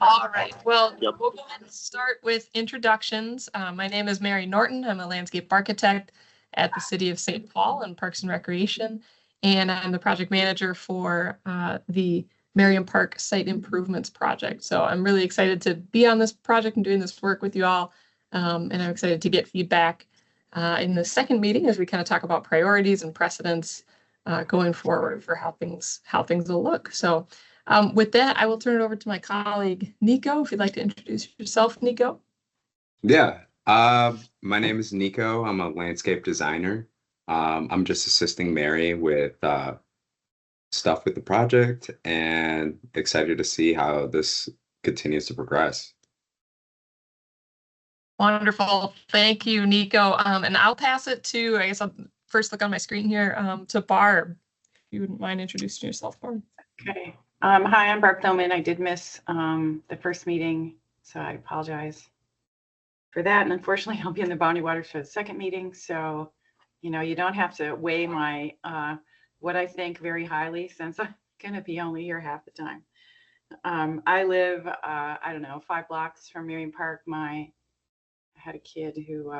All right. Well, Yep. we'll go ahead and start with introductions. My name is Mary Norton. I'm a landscape architect at the City of St. Paul and Parks and Recreation, and I'm the project manager for the Merriam Park Site Improvements Project. So I'm really excited to be on this project and doing this work with you all, and I'm excited to get feedback in the second meeting as we kind of talk about priorities and precedents going forward for how things will look. So. With that, I will turn it over to my colleague, Nico, if you'd like to introduce yourself, Nico. Yeah, my name is Nico. I'm a landscape designer. I'm just assisting Mary with stuff with the project and excited to see how this continues to progress. Wonderful. Thank you, Nico. And I'll pass it to, I guess I'll first look on my screen here, to Barb. If you wouldn't mind introducing yourself, Barb. Okay. Hi, I'm Barb Thillman. I did miss the first meeting, so I apologize for that. And unfortunately, I'll be in the Boundary Waters for the second meeting. So, you don't have to weigh my what I think very highly, since I'm going to be only here half the time. I live, I don't know, 5 blocks from Merriam Park. I had a kid who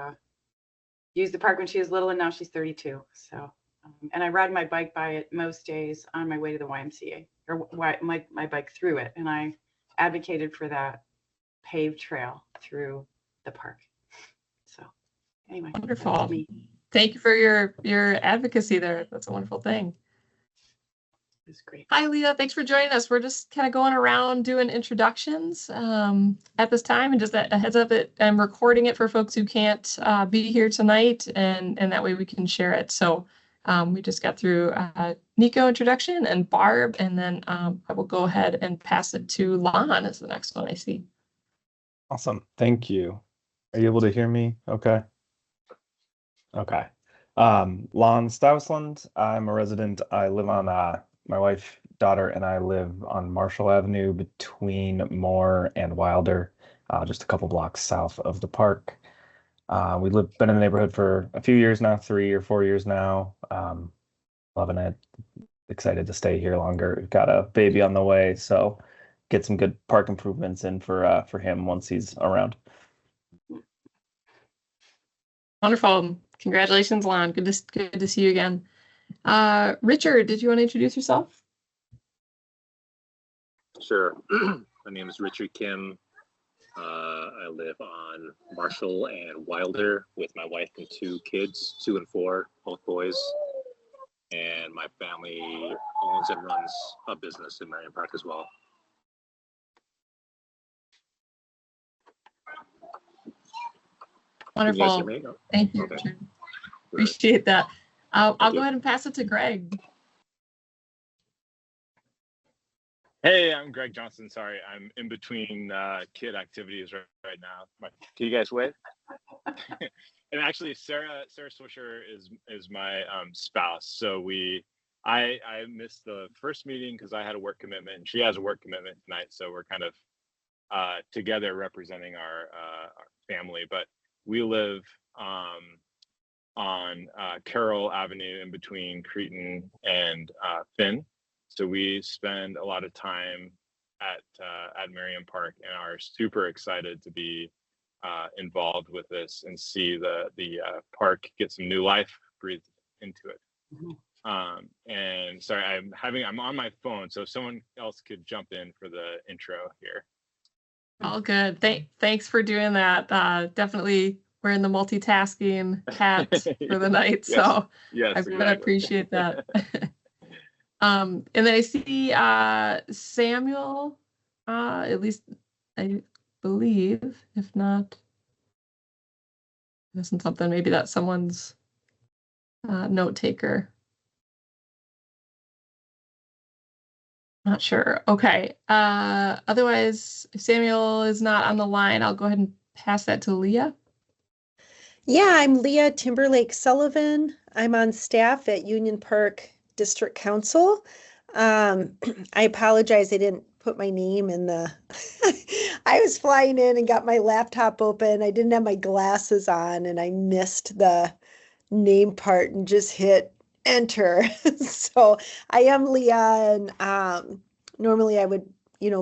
used the park when she was little, and now she's 32. So, and I ride my bike by it most days on my way to the YMCA. Or my bike through it, and I advocated for that paved trail through the park. So anyway, wonderful. Thank you for your advocacy there. That's a wonderful thing. It's great. Hi, Leah. Thanks for joining us. We're just kind of going around doing introductions at this time, and just a heads up that I'm recording it for folks who can't be here tonight, and that way we can share it. So. We just got through Nico introduction and Barb, and then I will go ahead and pass it to Lon as the next one I see. Awesome. Thank you. Are you able to hear me? Okay. Okay. Lon Stousland. I'm a resident. I live on my wife, daughter, and I live on Marshall Avenue between Moore and Wilder, just a couple blocks south of the park. We've been in the neighborhood for a few years now, 3 or 4 years now. Loving it. Excited to stay here longer. We've got a baby on the way, so get some good park improvements in for him once he's around. Wonderful. Congratulations, Lon. Good to see you again. Richard, did you want to introduce yourself? Sure. My name is Richard Kim. I live on Marshall and Wilder with my wife and 2 kids, 2 and 4, both boys. And my family owns and runs a business in Merriam Park as well. Wonderful. Thank you, Okay. Richard. Appreciate that. I'll go ahead and pass it to Greg. Hey, I'm Greg Johnson. Sorry, I'm in between kid activities right now. Can you guys wave? And actually, Sarah Swisher is my spouse. So I missed the first meeting because I had a work commitment, and she has a work commitment tonight. So we're kind of together representing our family. But we live on Carroll Avenue in between Cretin and Finn. So we spend a lot of time at Merriam Park and are super excited to be involved with this and see the park get some new life breathed into it. Mm-hmm. And sorry, I'm on my phone, so if someone else could jump in for the intro here. All good. Thanks for doing that. Definitely wearing the multitasking hat for the night. Yes. So yes, I really appreciate that. And then I see Samuel, at least I believe, if not missing something, maybe that's someone's note taker. Not sure. Okay. Otherwise, if Samuel is not on the line, I'll go ahead and pass that to Leah. Yeah, I'm Leah Timberlake Sullivan. I'm on staff at Union Park District Council. I apologize, I didn't put my name in the I was flying in and got my laptop open. I didn't have my glasses on and I missed the name part and just hit enter. So I am Leah, and normally I would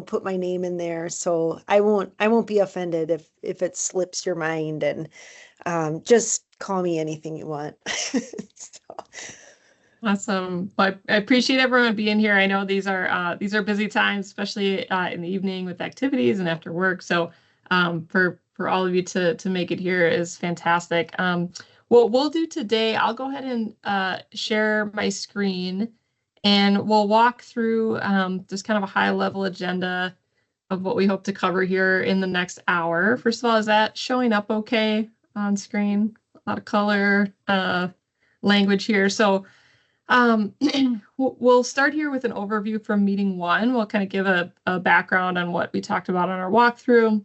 put my name in there. So I won't be offended if it slips your mind, and just call me anything you want. So. Awesome. Well, I appreciate everyone being here. I know these are busy times, especially in the evening with activities and after work. So for all of you to make it here is fantastic. What we'll do today, I'll go ahead and share my screen, and we'll walk through just kind of a high level agenda of what we hope to cover here in the next hour. First of all, is that showing up okay on screen? A lot of color, language here. So we'll start here with an overview from meeting one. We'll kind of give a background on what we talked about on our walkthrough.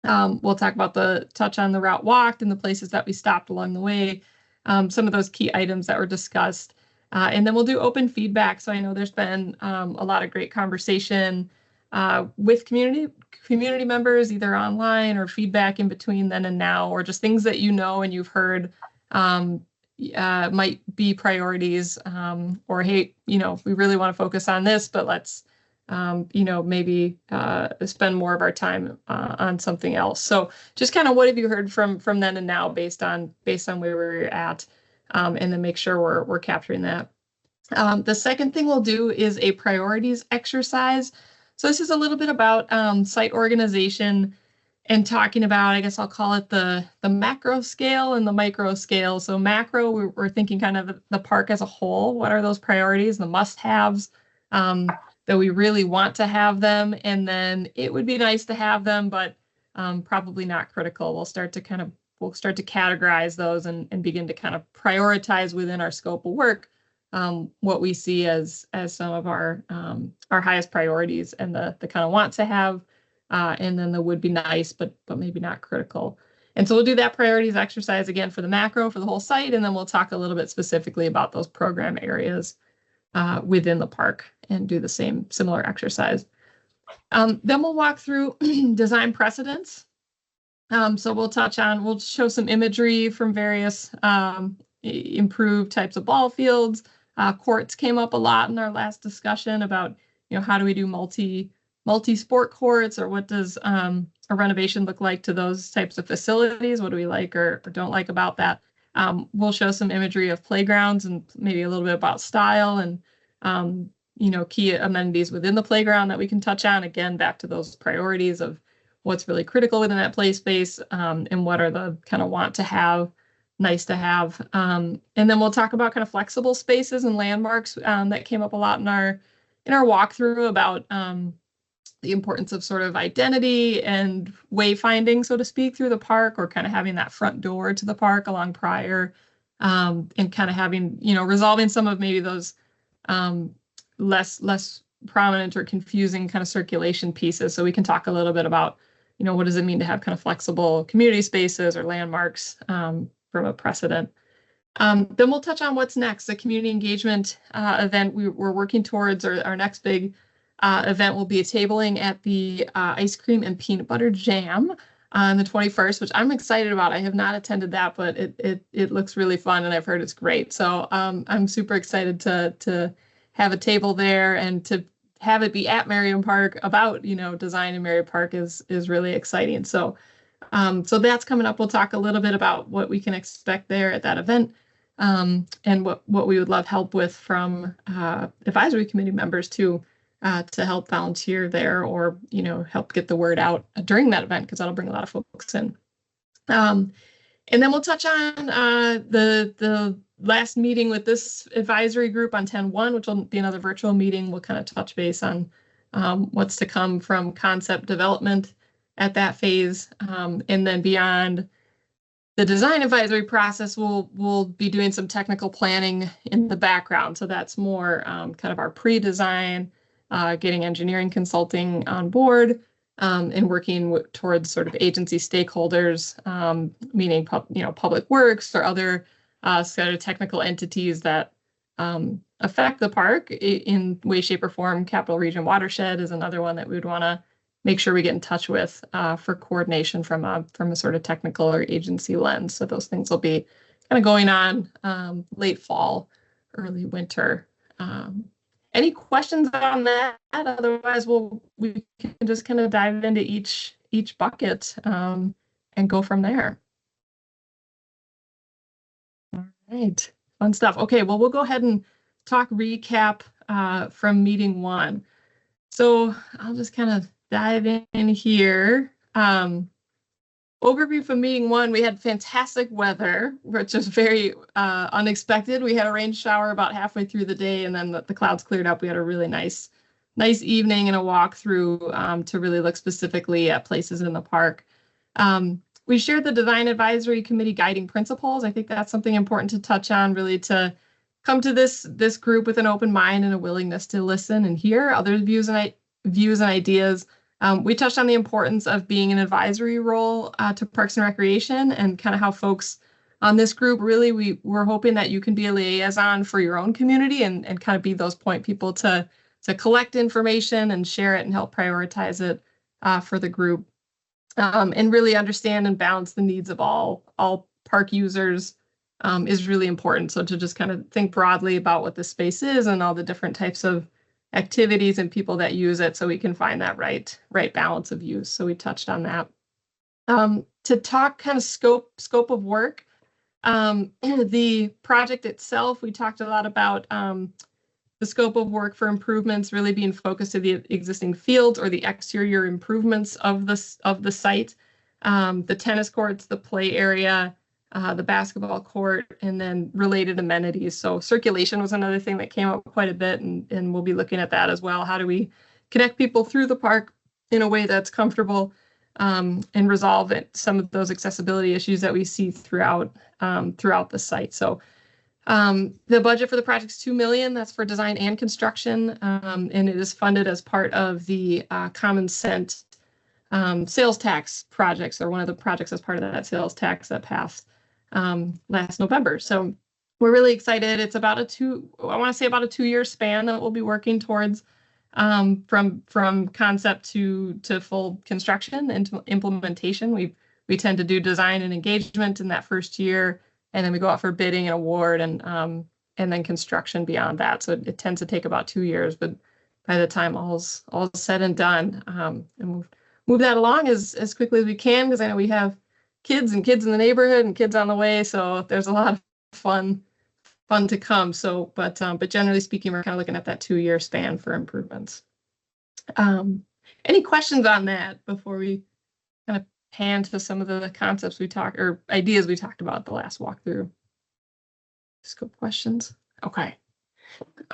We'll talk about touch on the route walked and the places that we stopped along the way, some of those key items that were discussed. And then we'll do open feedback. So I know there's been a lot of great conversation with community members, either online or feedback in between then and now, or just things that and you've heard might be priorities, or hey, we really want to focus on this, but let's maybe spend more of our time on something else. So just kind of what have you heard from then and now based on where we're at, and then make sure we're capturing that. The second thing we'll do is a priorities exercise. So this is a little bit about site organization and talking about, I guess I'll call it the macro scale and the micro scale. So macro, we're thinking kind of the park as a whole. What are those priorities, the must-haves, that we really want to have them? And then it would be nice to have them, but probably not critical. We'll start to categorize those and begin to kind of prioritize within our scope of work what we see as some of our highest priorities and the kind of want to have. And then the would be nice, but maybe not critical. And so we'll do that priorities exercise again for the macro, for the whole site, and then we'll talk a little bit specifically about those program areas within the park and do the similar exercise. Then we'll walk through design precedents. So we'll show some imagery from various improved types of ball fields. Courts came up a lot in our last discussion about, how do we do multi-sport courts, or what does a renovation look like to those types of facilities? What do we like or don't like about that? We'll show some imagery of playgrounds and maybe a little bit about style and, key amenities within the playground that we can touch on. Again, back to those priorities of what's really critical within that play space, and what are the kind of want to have, nice to have. And then we'll talk about kind of flexible spaces and landmarks that came up a lot in our walkthrough about the importance of sort of identity and wayfinding, so to speak, through the park, or kind of having that front door to the park along Prior, and kind of having, resolving some of maybe those less prominent or confusing kind of circulation pieces. So we can talk a little bit about, what does it mean to have kind of flexible community spaces or landmarks from a precedent. Then we'll touch on what's next, the community engagement event we're working towards, or our next big event will be a tabling at the ice cream and peanut butter jam on the 21st, which I'm excited about. I have not attended that, but it looks really fun, and I've heard it's great. So I'm super excited to have a table there, and to have it be at Merriam Park about, design in Merriam Park is really exciting. So that's coming up. We'll talk a little bit about what we can expect there at that event, and what we would love help with from advisory committee members too, to help volunteer there, or help get the word out during that event, because that'll bring a lot of folks in. And then we'll touch on the last meeting with this advisory group on 10/1, which will be another virtual meeting. We'll kind of touch base on what's to come from concept development at that phase, and then beyond the design advisory process, we'll be doing some technical planning in the background. So that's more kind of our pre-design, getting engineering consulting on board, and working towards sort of agency stakeholders, meaning public works or other sort of technical entities that affect the park in way, shape, or form. Capital Region Watershed is another one that we would want to make sure we get in touch with for coordination from a sort of technical or agency lens. So those things will be kind of going on late fall, early winter. Any questions on that? Otherwise, we can just kind of dive into each bucket and go from there. All right, fun stuff. Okay, well, we'll go ahead and talk recap from meeting 1. So I'll just kind of dive in here. Overview from meeting 1, we had fantastic weather, which was very unexpected. We had a rain shower about halfway through the day, and then the clouds cleared up. We had a really nice evening and a walk through to really look specifically at places in the park. We shared the Design Advisory Committee guiding principles. I think that's something important to touch on, really, to come to this group with an open mind and a willingness to listen and hear other views and ideas. We touched on the importance of being an advisory role to Parks and Recreation, and kind of how folks on this group, really, we're hoping that you can be a liaison for your own community and kind of be those point people to collect information and share it and help prioritize it for the group. And really understand and balance the needs of all park users is really important. So to just kind of think broadly about what the space is and all the different types of activities and people that use it, so we can find that right balance of use. So we touched on that. To talk kind of scope of work, the project itself, we talked a lot about the scope of work for improvements really being focused to the existing fields or the exterior improvements of the site, the tennis courts, the play area, the basketball court, and then related amenities. So circulation was another thing that came up quite a bit, and we'll be looking at that as well. How do we connect people through the park in a way that's comfortable and resolve some of those accessibility issues that we see throughout the site. So the budget for the project is $2 million. That's for design and construction, and it is funded as part of the Common Scent sales tax projects, or one of the projects as part of that sales tax that passed last November. So we're really excited. It's about a 2-year span that we'll be working towards, from concept to full construction and implementation. We tend to do design and engagement in that first year, and then we go out for bidding and award, and then construction beyond that. So it tends to take about 2 years, but by the time all's said and done, and we'll move that along as quickly as we can, because I know we have kids in the neighborhood and kids on the way, so there's a lot of fun to come. So, but generally speaking, we're kind of looking at that 2-year span for improvements. Any questions on that before we kind of pan to some of the concepts or ideas we talked about at the last walkthrough? Scope questions? Okay.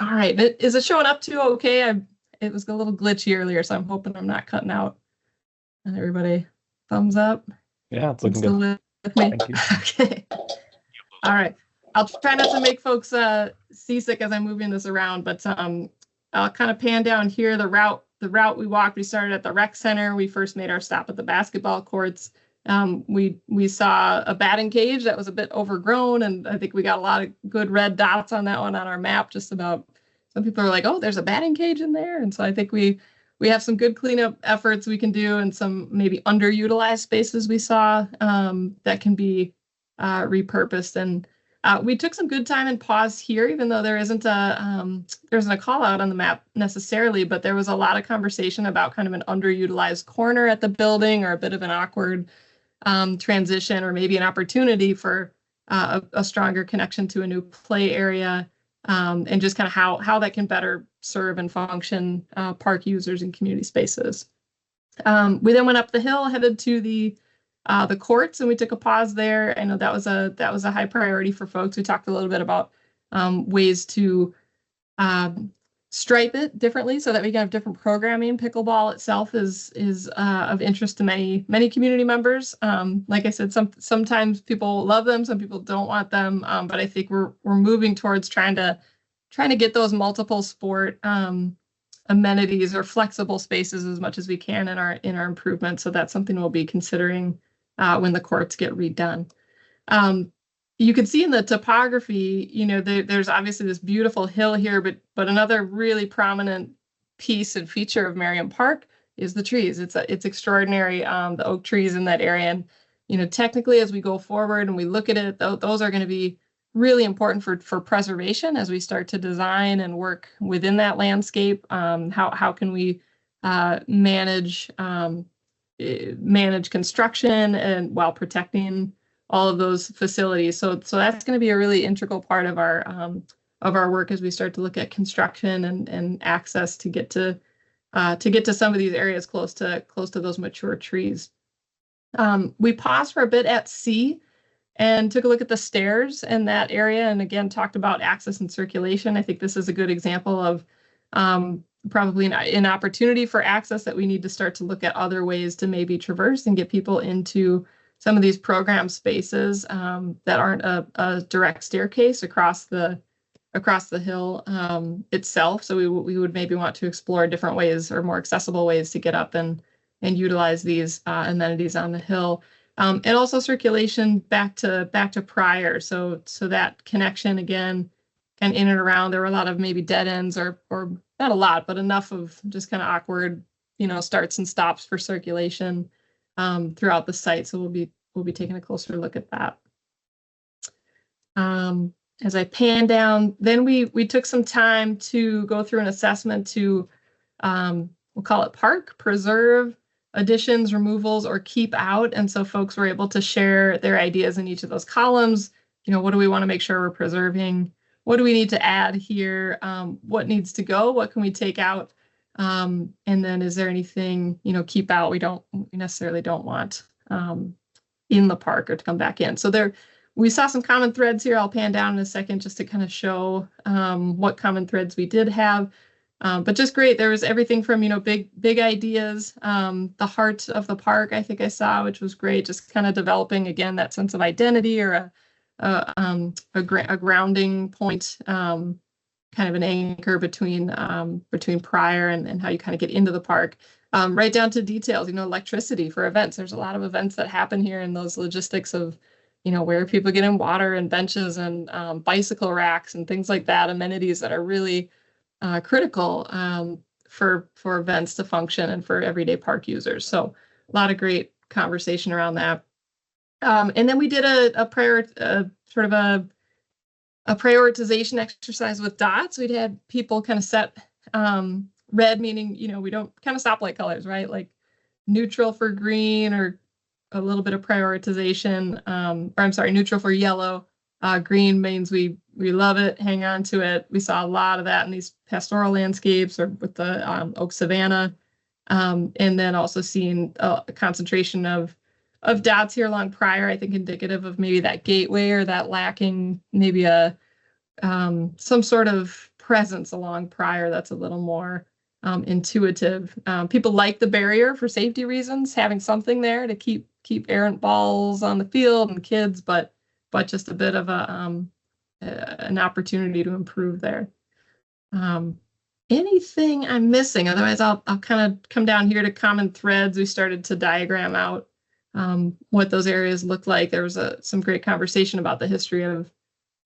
All right. Is it showing up too okay? It was a little glitchy earlier, so I'm hoping I'm not cutting out. And everybody, thumbs up. Yeah, it's looking good. With me? Thank you. Okay. All right. I'll try not to make folks seasick as I'm moving this around, but I'll kind of pan down here the route we walked. We started at the rec center. We first made our stop at the basketball courts. We saw a batting cage that was a bit overgrown, and I think we got a lot of good red dots on that one on our map. Just about, some people are like, oh, there's a batting cage in there, and so I think we have some good cleanup efforts we can do, and some maybe underutilized spaces we saw that can be repurposed. And we took some good time and pause here, even though there isn't a call out on the map necessarily, but there was a lot of conversation about kind of an underutilized corner at the building, or a bit of an awkward transition, or maybe an opportunity for a stronger connection to a new play area, and just kind of how that can better serve and function park users and community spaces. We then went up the hill, headed to the courts, and we took a pause there. I know that was a high priority for folks. We talked a little bit about ways to stripe it differently so that we can have different programming. Pickleball itself is of interest to many community members. Like I said, sometimes people love them, some people don't want them, but I think we're moving towards trying to get those multiple sport amenities or flexible spaces as much as we can in our improvements. So that's something we'll be considering when the courts get redone. You can see in the topography, there's obviously this beautiful hill here, but another really prominent piece and feature of Merriam Park is the trees. It's extraordinary, the oak trees in that area. And technically, as we go forward and we look at it, those are going to be really important for preservation as we start to design and work within that landscape. How can we manage construction and while protecting all of those facilities? So that's going to be a really integral part of our work as we start to look at construction and access to get to some of these areas close to those mature trees. We paused for a bit at C and took a look at the stairs in that area, and again talked about access and circulation. I think this is a good example of probably an opportunity for access that we need to start to look at other ways to maybe traverse and get people into some of these program spaces that aren't a direct staircase across the hill itself. So we would maybe want to explore different ways or more accessible ways to get up and utilize these amenities on the hill. And also circulation back to prior. So that connection again, and in and around, there were a lot of maybe dead ends or not a lot, but enough of just kind of awkward, starts and stops for circulation throughout the site. So we'll be taking a closer look at that. As I pan down, then we took some time to go through an assessment to, we'll call it park, preserve, additions, removals, or keep out. And so folks were able to share their ideas in each of those columns. What do we want to make sure we're preserving? What do we need to add here? What needs to go? What can we take out? And then is there anything, keep out we necessarily don't want in the park or to come back in? So we saw some common threads here. I'll pan down in a second just to kind of show what common threads we did have. But just great. There was everything from, big ideas, the heart of the park, I think I saw, which was great. Just kind of developing, again, that sense of identity or a grounding point, kind of an anchor between prior and how you kind of get into the park, right down to details, electricity for events. There's a lot of events that happen here, and those logistics of, where people get in water and benches and bicycle racks and things like that, amenities that are really critical for events to function and for everyday park users. So a lot of great conversation around that. And then we did a prioritization exercise with dots. We'd had people kind of set red, meaning, we don't kind of stoplight colors, right? Like neutral for green or a little bit of prioritization, or I'm sorry, neutral for yellow. Green means we love it, hang on to it. We saw a lot of that in these pastoral landscapes or with the oak savanna. And then also seeing a concentration of dots here along prior, I think indicative of maybe that gateway or that lacking maybe some sort of presence along prior that's a little more intuitive. People like the barrier for safety reasons, having something there to keep errant balls on the field and kids, but just a bit of an opportunity to improve there. Anything I'm missing? Otherwise, I'll kind of come down here to common threads. We started to diagram out what those areas look like. There was some great conversation about the history of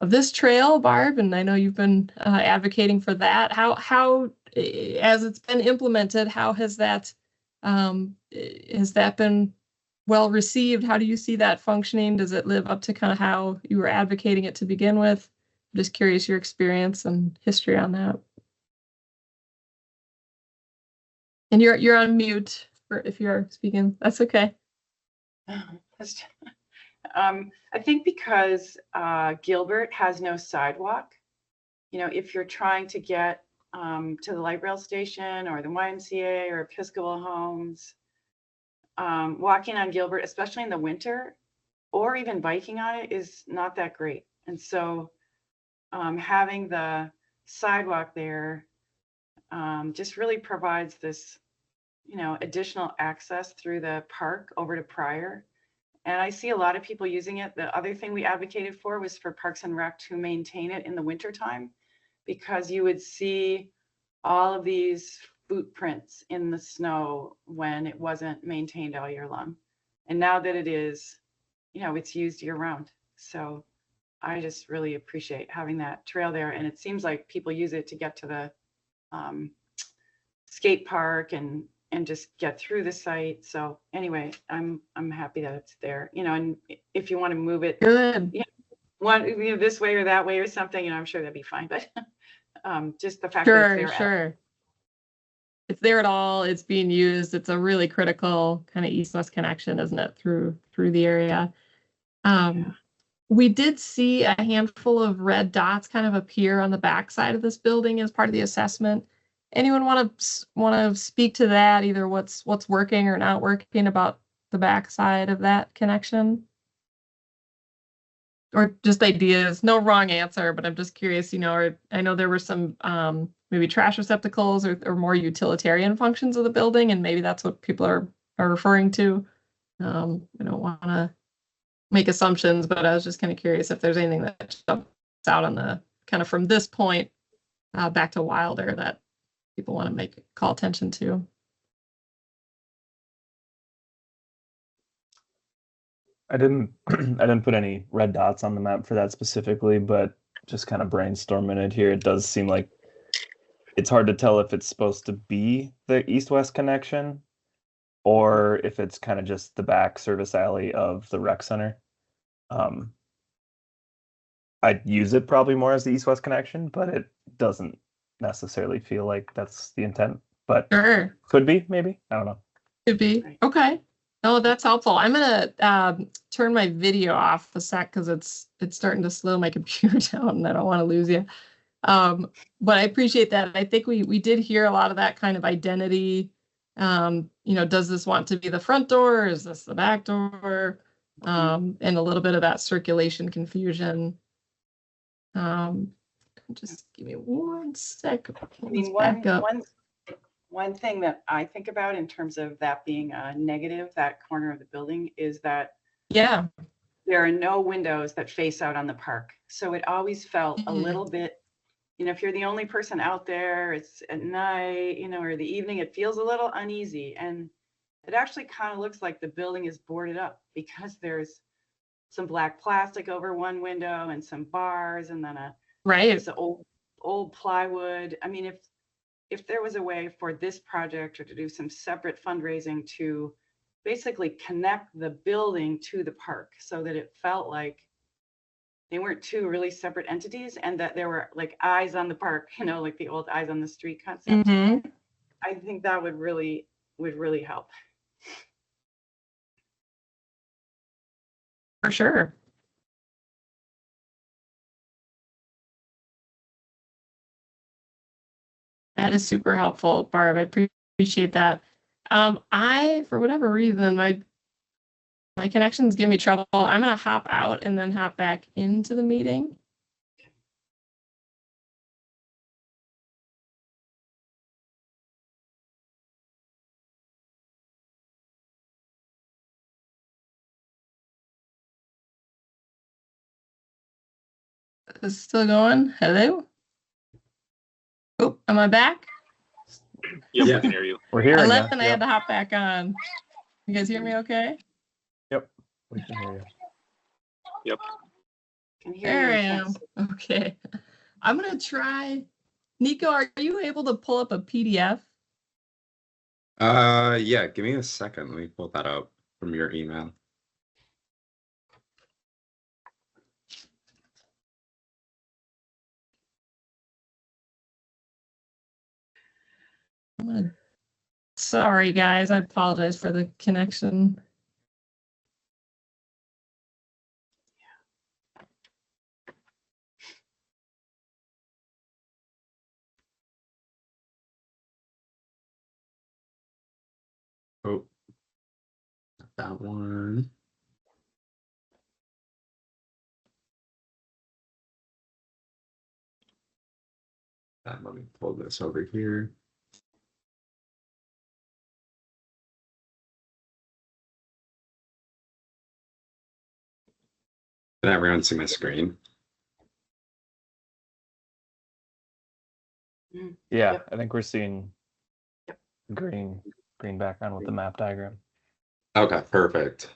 this trail, Barb, and I know you've been advocating for that. How as it's been implemented, how has that been well received? How do you see that functioning? Does it live up to kind of how you were advocating it to begin with? I'm just curious your experience and history on that. And you're on mute if you're speaking. That's okay. I think because Gilbert has no sidewalk, if you're trying to get to the light rail station or the YMCA or Episcopal homes, walking on Gilbert, especially in the winter, or even biking on it, is not that great. And so having the sidewalk there just really provides this, additional access through the park over to Prior. And I see a lot of people using it. The other thing we advocated for was for Parks and Rec to maintain it in the wintertime, because you would see all of these footprints in the snow when it wasn't maintained all year long. And now that it is, it's used year round. So I just really appreciate having that trail there. And it seems like people use it to get to the skate park and just get through the site. So anyway, I'm happy that it's there, and if you want to move it, Good. one, this way or that way or something, I'm sure that'd be fine, but just the fact that it's Sure, there. sure. It's there at all. It's being used. It's a really critical kind of east-west connection, isn't it, through the area. We did see a handful of red dots kind of appear on the backside of this building as part of the assessment. Anyone want to speak to that? Either what's working or not working about the backside of that connection, or just ideas? No wrong answer, but I'm just curious. Or I know there were some maybe trash receptacles or more utilitarian functions of the building, and maybe that's what people are referring to. I don't want to make assumptions, but I was just kind of curious if there's anything that jumps out on the kind of from this point back to Wilder that people want to call attention to. I didn't put any red dots on the map for that specifically, but just kind of brainstorming it here, it does seem like it's hard to tell if it's supposed to be the east-west connection or if it's kind of just the back service alley of the rec center. I'd use it probably more as the east-west connection, but it doesn't necessarily feel like that's the intent. But Sure. Could be, maybe. I don't know. Could be. Okay. No, that's helpful. I'm gonna turn my video off a sec because it's starting to slow my computer down and I don't want to lose you. But I appreciate that. I think we did hear a lot of that kind of identity. Does this want to be the front door? Or is this the back door? And a little bit of that circulation confusion. Just give me one sec. I mean, one thing that I think about in terms of that being a negative, that corner of the building, is that there are no windows that face out on the park. So it always felt a little bit, if you're the only person out there, it's at night, or the evening, it feels a little uneasy. And it actually kind of looks like the building is boarded up because there's some black plastic over one window and some bars and then it's old plywood. I mean, if there was a way for this project or to do some separate fundraising to basically connect the building to the park so that it felt like they weren't two really separate entities and that there were like eyes on the park, like the old eyes on the street concept. I think that would really help. For sure. That is super helpful, Barb. I appreciate that. For whatever reason, my connections give me trouble. I'm gonna hop out and then hop back into the meeting. Is it still going? Hello? Oh, am I back? Yep, we can hear you. We're hearing I you. left and I had to hop back on. You guys hear me okay? Yep, we can hear you. Yep. Can hear There I you. am. Okay. I'm gonna try. Nico, are you able to pull up a PDF? Yeah, give me a second. Let me pull that up from your email. Sorry, guys. I apologize for the connection. Oh, that one. Let me pull this over here. Can everyone see my screen? Yeah, Yep. I think we're seeing green background with the map diagram. Okay, perfect.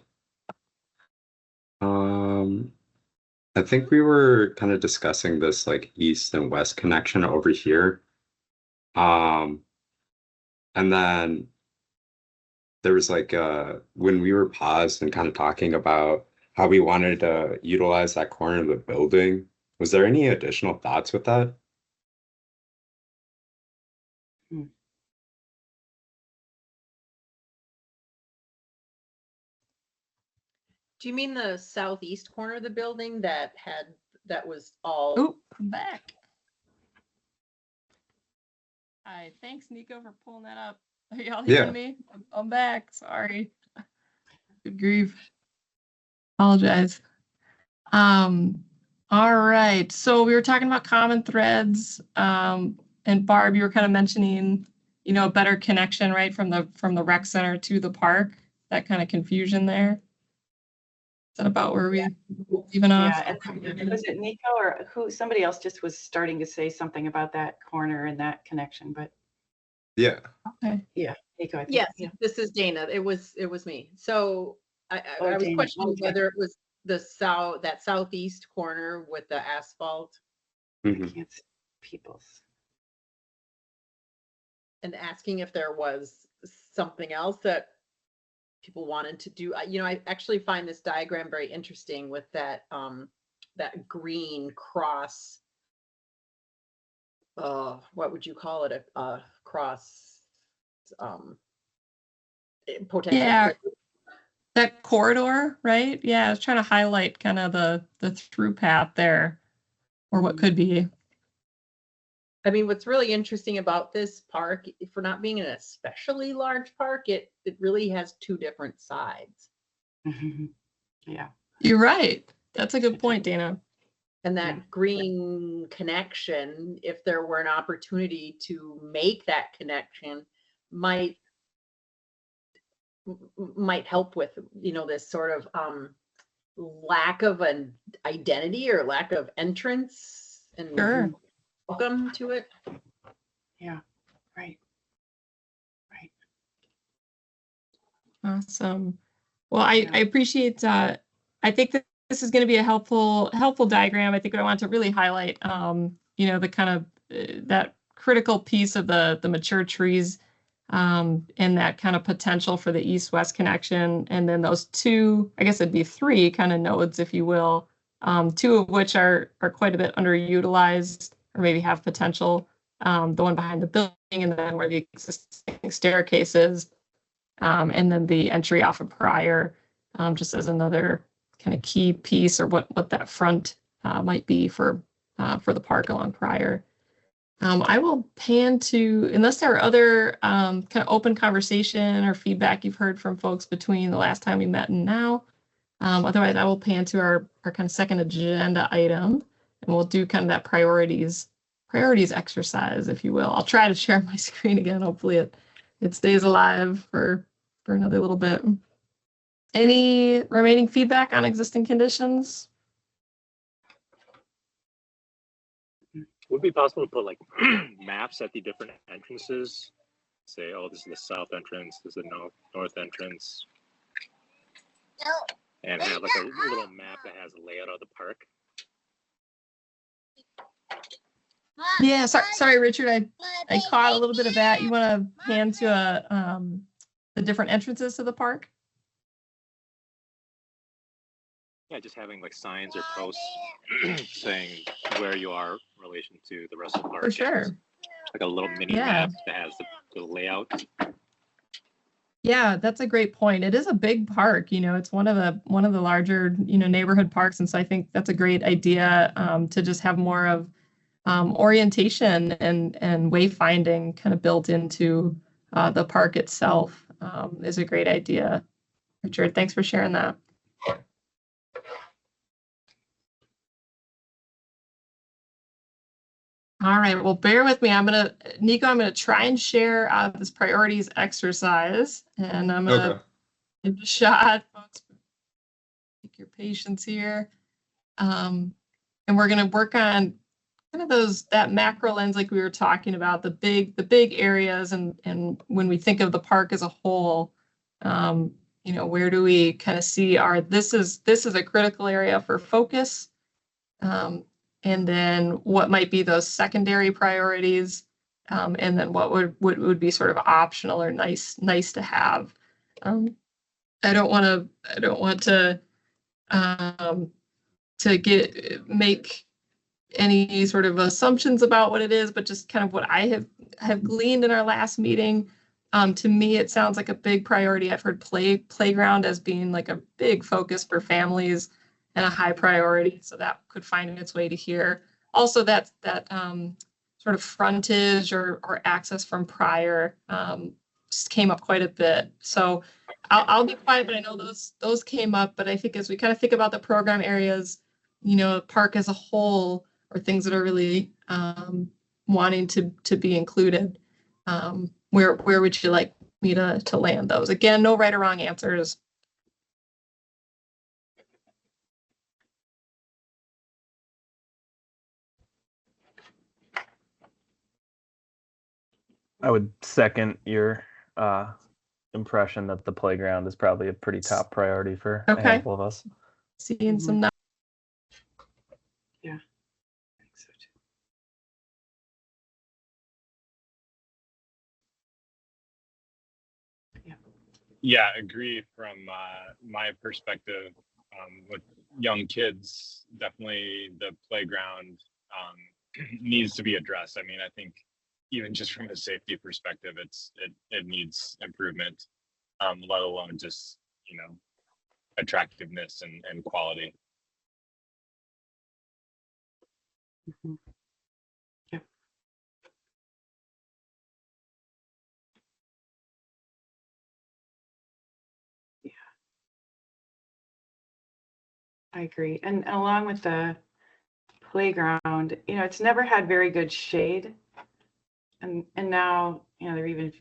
I think we were kind of discussing this like east and west connection over here. And then there was like when we were paused and kind of talking about how we wanted to utilize that corner of the building. Was there any additional thoughts with that? Do you mean the southeast corner of the building that was all? Oh, I'm back. Hi, thanks Nico for pulling that up. Are y'all hearing Yeah. me? I'm back. Sorry. Good grief. Apologize. All right. So we were talking about common threads. And Barb, you were kind of mentioning, you know, a better connection, right, from the rec center to the park. That kind of confusion there. Is that about where we leaving off? Yeah, and was it Nico or who? Somebody else just was starting to say something about that corner and that connection, but Yeah. Okay. yeah, Nico, I think. Yes, Yeah. this is Dana. It was me. So I was Dana, questioning okay. whether it was that southeast corner with the asphalt I Mhm. can't see people's. and asking if there was something else that people wanted to do. You know, I actually find this diagram very interesting with that green cross. What would you call it? A cross potential. Yeah. That corridor, right? Yeah, I was trying to highlight kind of the through path there, or what could be. I mean, what's really interesting about this park, for not being an especially large park, it really has two different sides. Yeah. You're right. That's a good point, Dana. And that Yeah. green connection, if there were an opportunity to make that connection, might help with, you know, this sort of lack of an identity or lack of entrance and Sure. welcome to it. Yeah. Right. Right. Awesome. Well, I appreciate, I think that this is going to be a helpful diagram. I think what I want to really highlight, you know, the kind of that critical piece of the mature trees, and that kind of potential for the east-west connection. And then those two, I guess it'd be three kind of nodes, if you will, two of which are quite a bit underutilized or maybe have potential. The one behind the building and then where the existing staircase is. And then the entry off of Prior, just as another kind of key piece or what that front might be for the park along Prior. I will pan to, unless there are other kind of open conversation or feedback you've heard from folks between the last time we met and now. Otherwise, I will pan to our kind of second agenda item, and we'll do kind of that priorities exercise, if you will. I'll try to share my screen again. Hopefully it stays alive for another little bit. Any remaining feedback on existing conditions? Would it be possible to put like maps at the different entrances? Say, oh, this is the south entrance, this is the north entrance. And have like a little map that has a layout of the park. Yeah, sorry, Richard. I caught a little bit of that. You want to pan to the different entrances to the park? Yeah, just having like signs or posts saying where you are in relation to the rest of the park. For sure. Like a little mini Yeah. map that has the layout. Yeah, that's a great point. It is a big park, you know, it's one of the larger, you know, neighborhood parks. And so I think that's a great idea, to just have more of orientation and wayfinding kind of built into the park itself, is a great idea. Richard, thanks for sharing that. All right, well, bear with me. Nico, I'm gonna try and share this priorities exercise, and I'm gonna give it a shot. Folks, take your patience here. And we're gonna work on kind of that macro lens like we were talking about, the big areas, and when we think of the park as a whole, you know, where do we kind of see this is a critical area for focus. And then what might be those secondary priorities, and then what would be sort of optional or nice to have. I don't want to to make any sort of assumptions about what it is, but just kind of what I have gleaned in our last meeting. To me, it sounds like a big priority. I've heard playground as being like a big focus for families and a high priority. So that could find its way to here. Also, that sort of frontage or access from prior just came up quite a bit. So I'll be quiet, but I know those came up. But I think as we kind of think about the program areas, park as a whole, or things that are really wanting to be included, where would you like me to land those? Again, no right or wrong answers. I would second your impression that the playground is probably a pretty top priority for a handful of us. Seeing some. Yeah, I think so too. Yeah, agree from my perspective. With young kids, definitely the playground needs to be addressed. I mean, I think even just from a safety perspective, it needs improvement, let alone just, attractiveness and quality. Mm-hmm. Yep. Yeah, I agree. And along with the playground, it's never had very good shade. And now, they're even,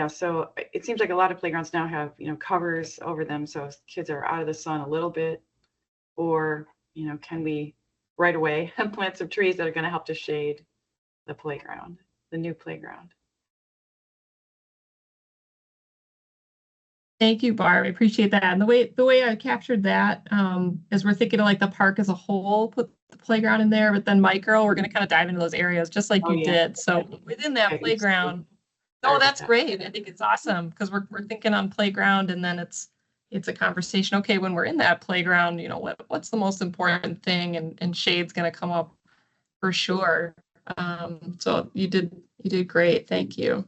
so it seems like a lot of playgrounds now have, covers over them. So kids are out of the sun a little bit, or, can we right away plant some trees that are going to help to shade the playground, the new playground? Thank you, Barb. I appreciate that. And the way I captured that is we're thinking of like the park as a whole, put the playground in there, but then micro, we're going to kind of dive into those areas just like you did. So within that playground, that's great. I think it's awesome because we're thinking on playground, and then it's a conversation. Okay, when we're in that playground, what's the most important thing, and shade's going to come up for sure. So you did great. Thank you.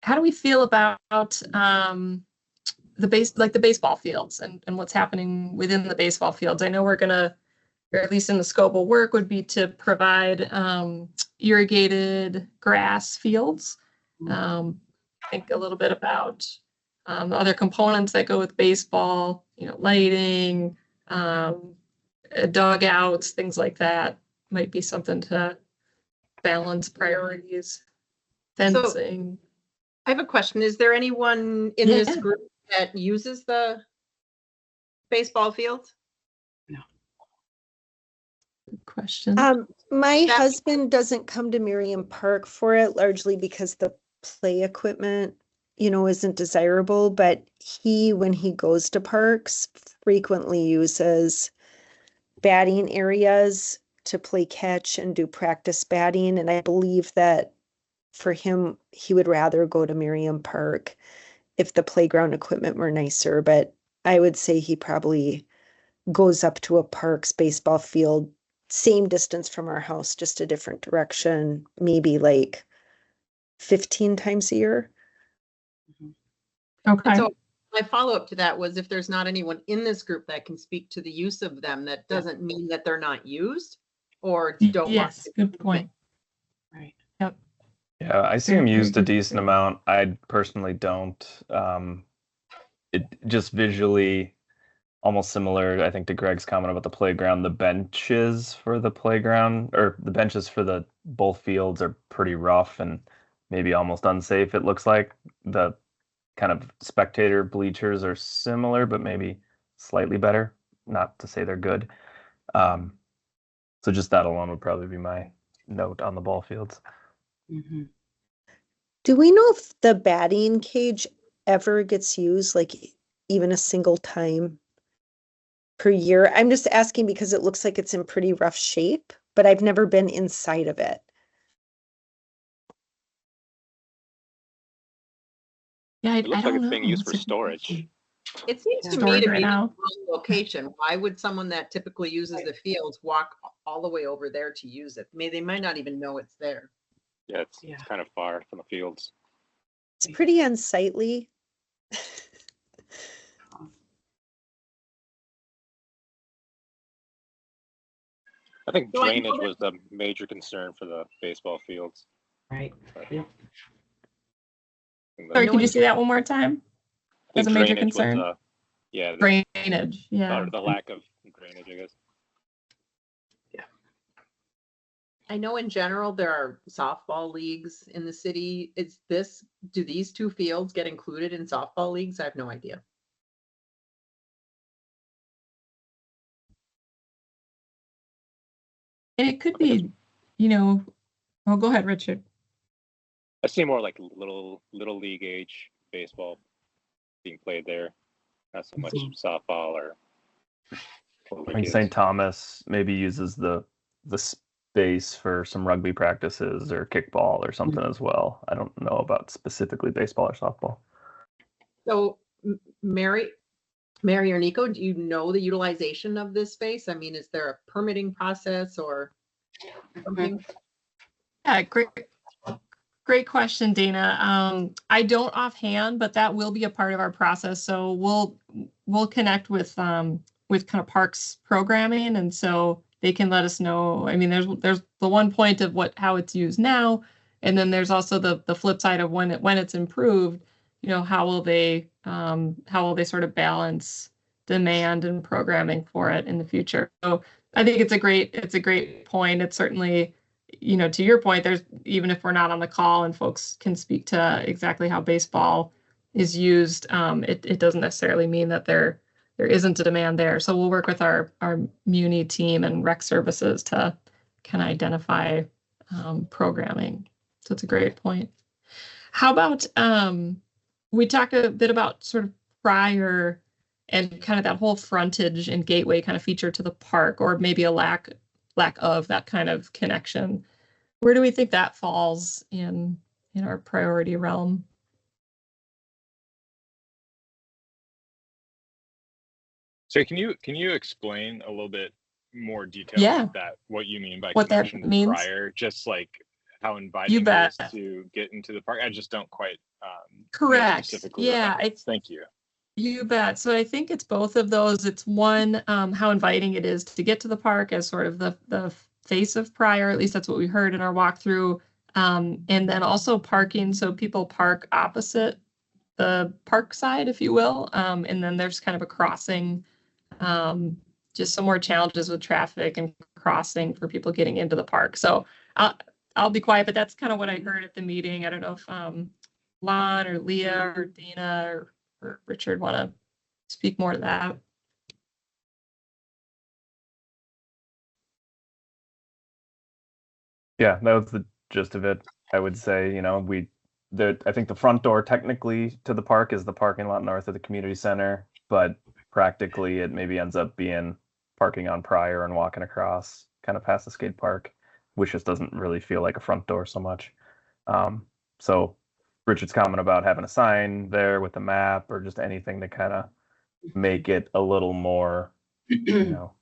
How do we feel about the baseball fields and what's happening within the baseball fields? I know we're gonna, or at least in the scope of work, would be to provide irrigated grass fields. Think a little bit about the other components that go with baseball, lighting, dugouts, things like that. Might be something to balance priorities. Fencing. I have a question. Is there anyone in this group that uses the baseball fields? No. Good question. My husband doesn't come to Merriam Park for it, largely because the play equipment, isn't desirable, but when he goes to parks, frequently uses batting areas to play catch and do practice batting. And I believe that for him, he would rather go to Merriam Park if the playground equipment were nicer. But I would say he probably goes up to a park's baseball field, same distance from our house, just a different direction, maybe like 15 times a year. Okay. And so my follow-up to that was, if there's not anyone in this group that can speak to the use of them, that doesn't mean that they're not used or don't want. Yes, good point. Right. Yep. Yeah, I see him used a decent amount. I personally don't. It just visually almost similar, I think, to Greg's comment about the playground. The benches for the playground, or the benches for the both fields, are pretty rough and maybe almost unsafe. It looks like the kind of spectator bleachers are similar, but maybe slightly better. Not to say they're good. So just that alone would probably be my note on the ball fields. Mm-hmm. Do we know if the batting cage ever gets used, like even a single time per year? I'm just asking because it looks like it's in pretty rough shape, but I've never been inside of it. Yeah, It I looks like don't it's know. being used It's for a good storage. question. It seems to me Storage to right be the now. wrong location. Why would someone that typically uses the fields walk all the way over there to use it? They might not even know it's there. Yeah, it's Yeah. kind of far from the fields. It's pretty unsightly. I think So I know drainage that- was the major concern for the baseball fields. Right. But Yep. Sorry, No could you one- say that one more time? I As think a major drainage was concern? yeah, Drainage, yeah. or the lack of drainage, I guess. I know in general there are softball leagues in the city. Do these two fields get included in softball leagues? I have no idea. And it could be, you know, oh, go ahead, Richard. I see more like little league age baseball being played there, not so much softball or. I think St. Thomas maybe uses the space for some rugby practices or kickball or something as well. I don't know about specifically baseball or softball. So Mary or Nico, do you know the utilization of this space? I mean, is there a permitting process or something? Yeah, great question, Dana. I don't offhand, but that will be a part of our process. So we'll connect with kind of parks programming, and so they can let us know. I mean, there's the one point of how it's used now, and then there's also the flip side of when it's improved. You know, how will they sort of balance demand and programming for it in the future? So I think it's a great point. It's certainly, you know, to your point, there's, even if we're not on the call and folks can speak to exactly how baseball is used, it doesn't necessarily mean that there isn't a demand there. So we'll work with our Muni team and rec services to kind of identify programming. So it's a great point. How about we talked a bit about sort of prior and kind of that whole frontage and gateway kind of feature to the park, or maybe a lack of that kind of connection. Where do we think that falls in our priority realm? So can you explain a little bit more detail Yeah. that what you mean by What that connection means? prior, just like how inviting it bet. is to get into the park? I just don't quite know Correct. specifically what Yeah, that means. Thank you. You bet. So I think it's both of those. It's one, how inviting it is to get to the park as sort of the face of Prior. At least that's what we heard in our walkthrough. And then also parking. So people park opposite the park side, if you will. And then there's kind of a crossing, just some more challenges with traffic and crossing for people getting into the park. So I'll be quiet, but that's kind of what I heard at the meeting. I don't know if Lon or Leah or Dana or Richard want to speak more to that. Yeah, that was the gist of it. I would say, you know, I think the front door technically to the park is the parking lot north of the community center, but practically it maybe ends up being parking on Prior and walking across kind of past the skate park, which just doesn't really feel like a front door so much. So Richard's comment about having a sign there with a map or just anything to kind of make it a little more, you know,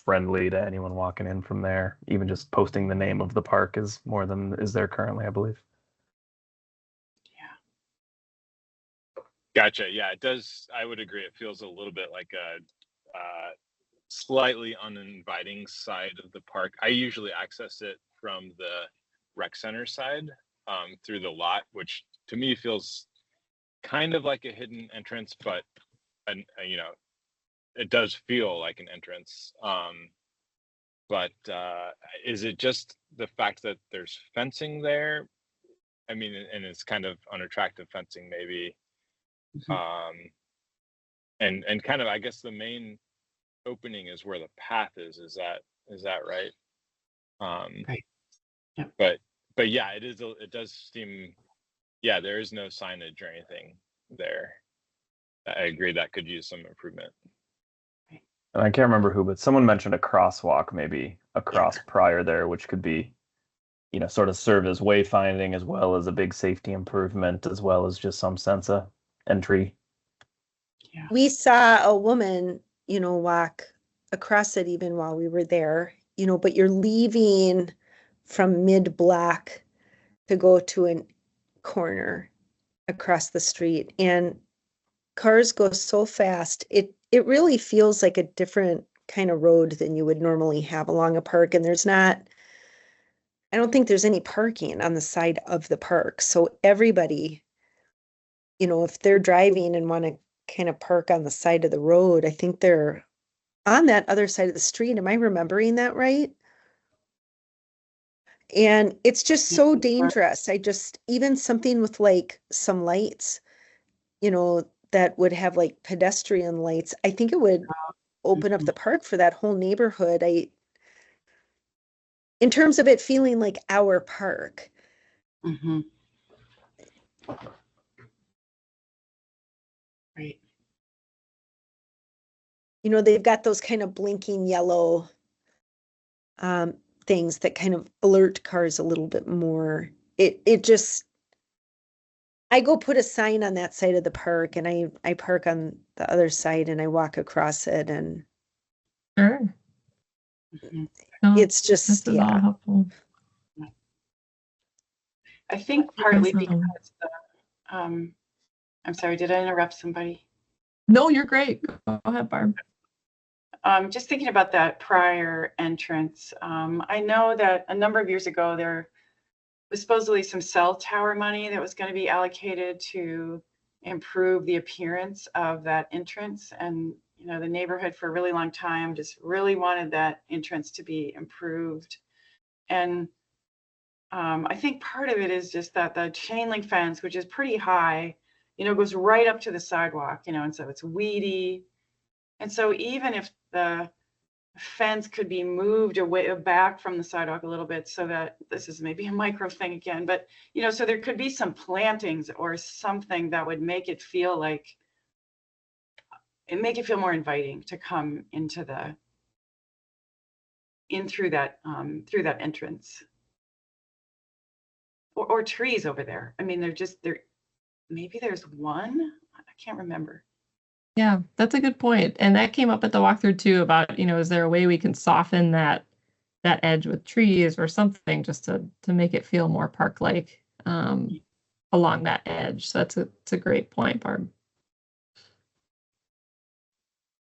friendly to anyone walking in from there. Even just posting the name of the park is more than is there currently, I believe. Gotcha. Yeah, it does. I would agree. It feels a little bit like a slightly uninviting side of the park. I usually access it from the rec center side through the lot, which to me feels kind of like a hidden entrance, but you know, it does feel like an entrance. But is it just the fact that there's fencing there? I mean, and it's kind of unattractive fencing, maybe. And kind of, I guess the main opening is where the path is. Is that right? Right. Yep. But yeah, it does seem, yeah, there is no signage or anything there. I agree that could use some improvement. And I can't remember who, but someone mentioned a crosswalk maybe across Prior there, which could be sort of serve as wayfinding as well as a big safety improvement, as well as just some sense of entry. Yeah. We saw a woman, walk across it even while we were there, but you're leaving from mid-block to go to a corner across the street, and cars go so fast. It really feels like a different kind of road than you would normally have along a park. And I don't think there's any parking on the side of the park. So everybody, if they're driving and want to kind of park on the side of the road, I think they're on that other side of the street. Am I remembering that right? And it's just so dangerous. Even something with like some lights, that would have like pedestrian lights, I think it would open up the park for that whole neighborhood. In terms of it feeling like our park. Mm-hmm. Right. They've got those kind of blinking yellow things that kind of alert cars a little bit more. I go put a sign on that side of the park, and I park on the other side and I walk across it, and Sure. Mm-hmm. No, it's just, this is all helpful. I think partly Awesome. because I'm sorry, did I interrupt somebody? No, you're great. Go ahead, Barb. Just thinking about that prior entrance, I know that a number of years ago there was supposedly some cell tower money that was going to be allocated to improve the appearance of that entrance, and the neighborhood for a really long time just really wanted that entrance to be improved. And I think part of it is just that the chain link fence, which is pretty high, goes right up to the sidewalk, and so it's weedy. And so even if the fence could be moved away back from the sidewalk a little bit, so that this is maybe a micro thing again, but so there could be some plantings or something that would make it feel more inviting to come through that entrance. Or trees over there. I mean, maybe there's one, I can't remember. Yeah, that's a good point. And that came up at the walkthrough too about, is there a way we can soften that edge with trees or something just to make it feel more park-like along that edge. So it's a great point, Barb.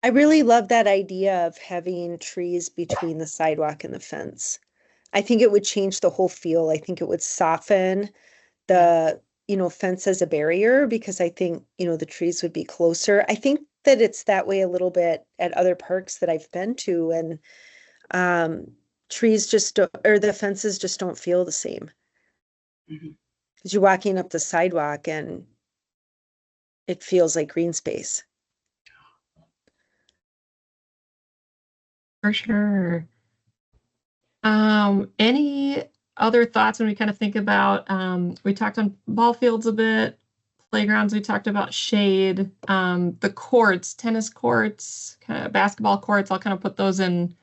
I really love that idea of having trees between the sidewalk and the fence. I think it would change the whole feel. I think it would soften the, fence as a barrier, because I think, the trees would be closer. I think that it's that way a little bit at other parks that I've been to, and trees or the fences just don't feel the same. Mm-hmm. Because you're walking up the sidewalk and it feels like green space. For sure. Any other thoughts when we kind of think about, we talked on ball fields a bit, playgrounds, we talked about shade, the courts, tennis courts, kind of basketball courts, I'll kind of put those in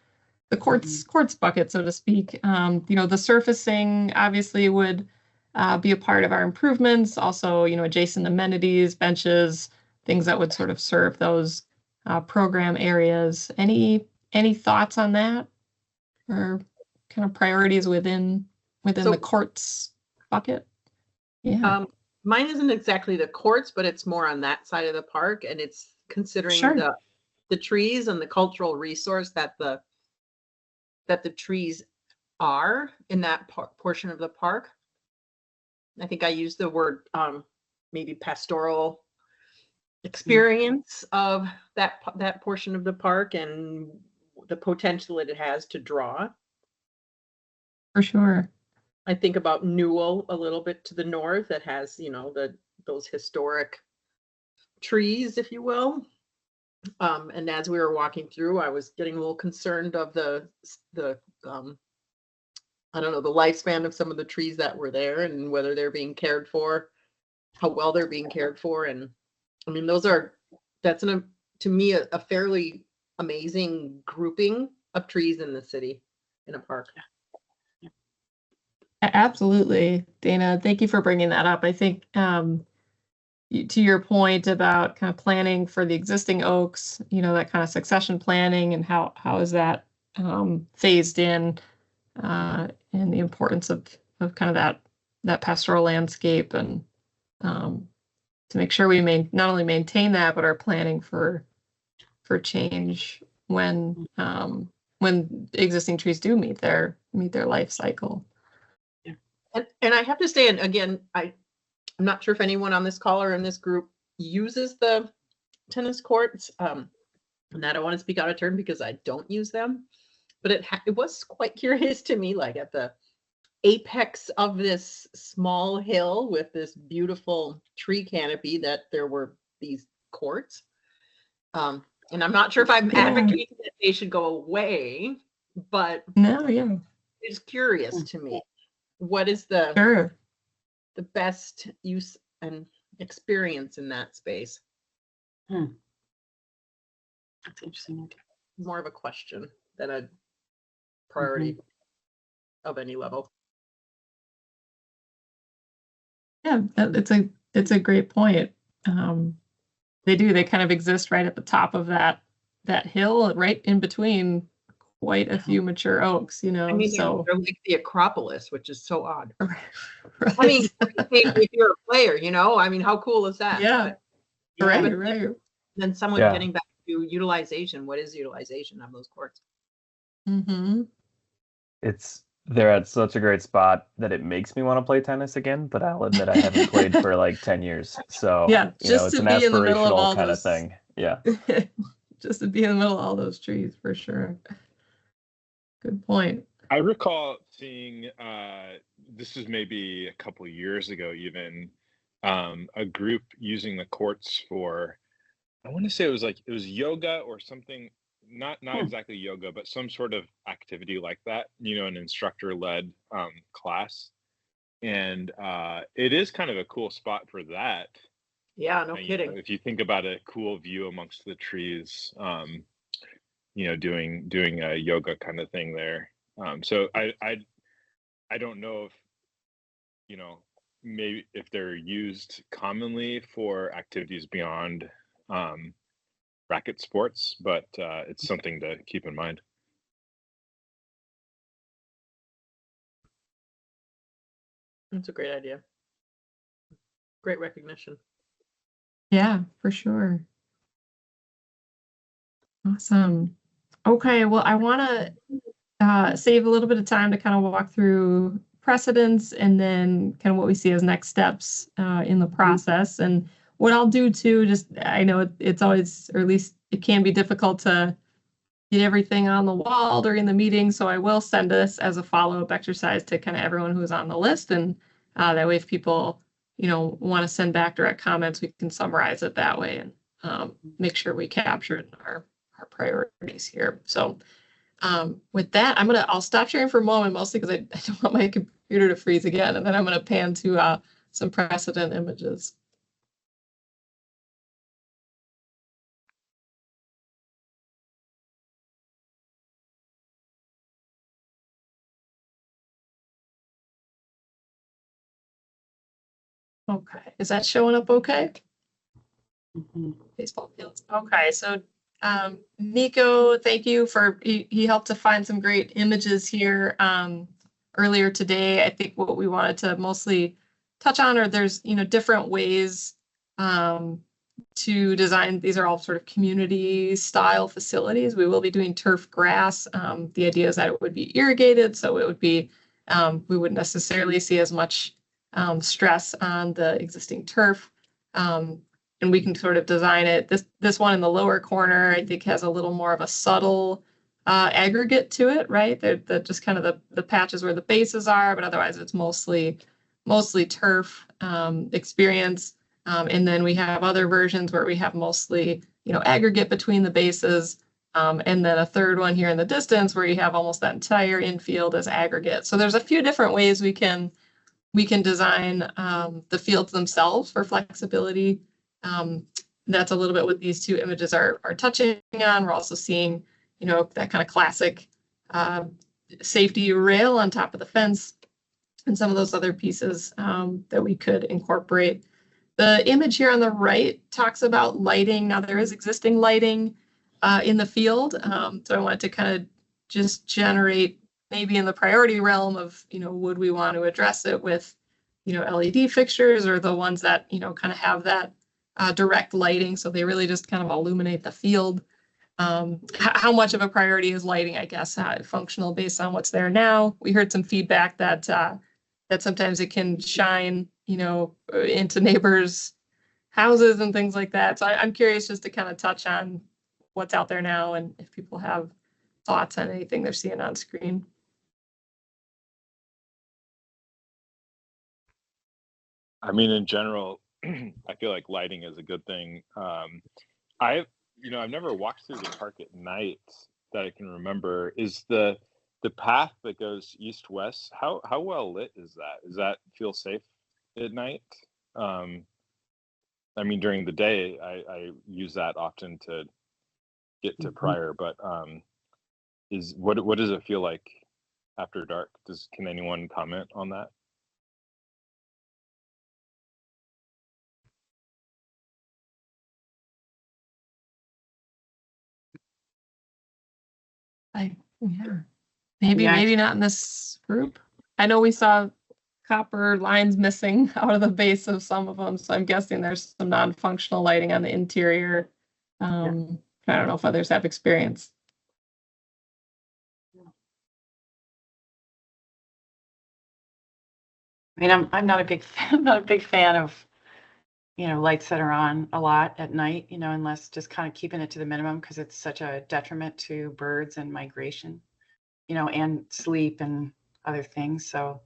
the courts bucket, so to speak. The surfacing obviously would be a part of our improvements. Also, adjacent amenities, benches, things that would sort of serve those program areas. Any thoughts on that, or kind of priorities within the courts bucket? Yeah. Mine isn't exactly the courts, but it's more on that side of the park, and it's considering Sure. the trees and the cultural resource that the trees are in that portion of the park. I think I used the word maybe pastoral experience of that portion of the park and the potential it has to draw. For sure. I think about Newell a little bit to the north that has, those historic trees, if you will. And as we were walking through, I was getting a little concerned of the I don't know, the lifespan of some of the trees that were there and whether they're being cared for, how well they're being cared for. And I mean, that's to me a fairly amazing grouping of trees in the city in a park. Absolutely, Dana. Thank you for bringing that up. I think to your point about kind of planning for the existing oaks, that kind of succession planning and how is that phased in, and the importance of kind of that pastoral landscape, and to make sure we not only maintain that, but are planning for change when existing trees do meet their life cycle. And I have to say, and again, I'm not sure if anyone on this call or in this group uses the tennis courts. And I don't want to speak out of turn because I don't use them, but it was quite curious to me, like at the apex of this small hill with this beautiful tree canopy, that there were these courts. And I'm not sure if I'm advocating that they should go away, but No, yeah, it's curious to me. What is the sure. best use and experience in that space? That's interesting. More of a question than a priority of any level. Yeah, it's a great point. They kind of exist right at the top of that hill, right in between quite a few mature oaks, I mean, so they're like the Acropolis, which is so odd. right. I mean, if you're a player, I mean, how cool is that? Yeah. But, Right. Then someone Yeah. getting back to utilization. What is utilization of those courts? Mm-hmm. They're at such a great spot that it makes me want to play tennis again, but I'll admit I haven't played for like 10 years. So, Yeah, just it's to an be in the middle of all aspirational kind of those- thing. Yeah. Just to be in the middle of all those trees, for sure. Good point. I recall seeing this is maybe a couple years ago, even a group using the courts for, I want to say it was yoga or something, not exactly yoga, but some sort of activity like that, an instructor led class. And it is kind of a cool spot for that. Yeah, no You know, kidding. if you think about a cool view amongst the trees, doing a yoga kind of thing there. So I don't know if, maybe if they're used commonly for activities beyond racket sports, but it's something to keep in mind. That's a great idea. Great recognition. Yeah, for sure. Awesome. Okay, well, I want to save a little bit of time to kind of walk through precedents and then kind of what we see as next steps in the process. And what I'll do too, I know it's always, or at least it can be difficult to get everything on the wall during the meeting. So I will send this as a follow-up exercise to kind of everyone who's on the list. And that way, if people, want to send back direct comments, we can summarize it that way and make sure we capture it in our priorities here. So with that, I'll stop sharing for a moment, mostly because I don't want my computer to freeze again. And then I'm going to pan to some precedent images. Okay, is that showing up okay? Baseball fields. Okay, so Nico, thank you he helped to find some great images here earlier today. I think what we wanted to mostly touch on are there's different ways to design. These are all sort of community style facilities. We will be doing turf grass. The idea is that it would be irrigated, so it would be we wouldn't necessarily see as much stress on the existing turf. And we can sort of design it. This one in the lower corner, I think, has a little more of a subtle aggregate to it, right? They're just kind of the patches where the bases are, but otherwise it's mostly turf experience. And then we have other versions where we have mostly, aggregate between the bases. And then a third one here in the distance where you have almost that entire infield as aggregate. So there's a few different ways we can design the fields themselves for flexibility. That's a little bit what these two images are touching on. We're also seeing, that kind of classic safety rail on top of the fence. and some of those other pieces that we could incorporate. The image here on the right talks about lighting. Now there is existing lighting in the field. So I wanted to kind of just generate maybe in the priority realm of, would we want to address it with, LED fixtures or the ones that, kind of have that direct lighting. So they really just kind of illuminate the field. How much of a priority is lighting, I guess, functional based on what's there now. We heard some feedback that that sometimes it can shine, into neighbors' houses and things like that. So I'm curious just to kind of touch on what's out there now and if people have thoughts on anything they're seeing on screen. I mean, in general, I feel like lighting is a good thing. I've never walked through the park at night that I can remember. Is the path that goes east-west, how well lit is that? Does that feel safe at night? I mean, during the day, I use that often to get to Pryor, but what does it feel like after dark? Can anyone comment on that? Yeah, maybe Yeah. maybe not in this group. I know we saw copper lines missing out of the base of some of them, so I'm guessing there's some non-functional lighting on the interior. I don't know if others have experience. I mean, I'm not a big fan, not a big fan of, lights that are on a lot at night, unless just kind of keeping it to the minimum because it's such a detriment to birds and migration, and sleep and other things. So,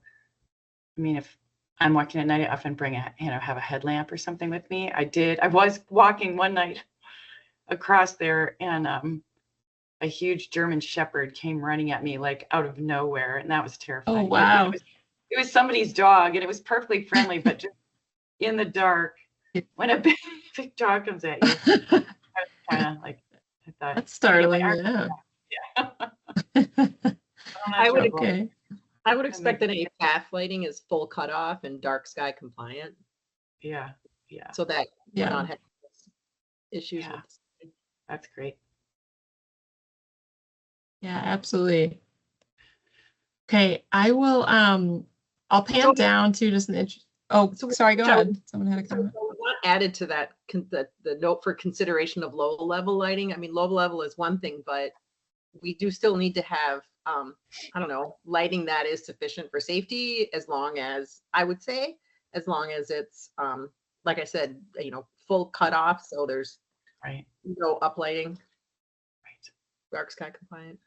I mean, if I'm walking at night, I often bring have a headlamp or something with me. I was walking one night across there and a huge German Shepherd came running at me like out of nowhere, and that was terrifying. Oh, wow. It was somebody's dog, and it was perfectly friendly, but just in the dark, when a big dog comes at you, kind of like I thought. That's startling. Yeah. I would Okay. I would expect that any path lighting is full cutoff and dark sky compliant. Yeah. So that Yeah. we're not having issues Yeah. with. That's great. Yeah, absolutely. Okay, I will I'll pan down to just an inch. Oh, sorry, go ahead. Someone had a comment. Not added to that the note for consideration of low level lighting. I mean, low level is one thing, but we do still need to have I don't know, lighting that is sufficient for safety, as long as it's like I said, full cutoff, so there's Right. no uplighting. Right. Dark sky compliant.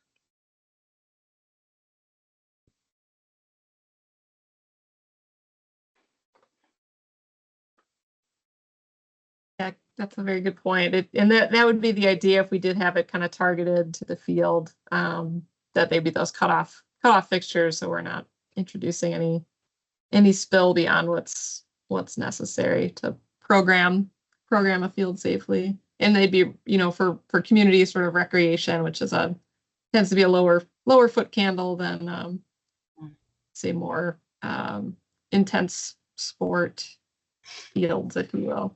Yeah, that's a very good point. And that would be the idea if we did have it kind of targeted to the field, that they'd be those cutoff fixtures, so we're not introducing any spill beyond what's necessary to program a field safely. And they'd be, for community sort of recreation, which tends to be a lower foot candle than say more intense sport fields, if you will.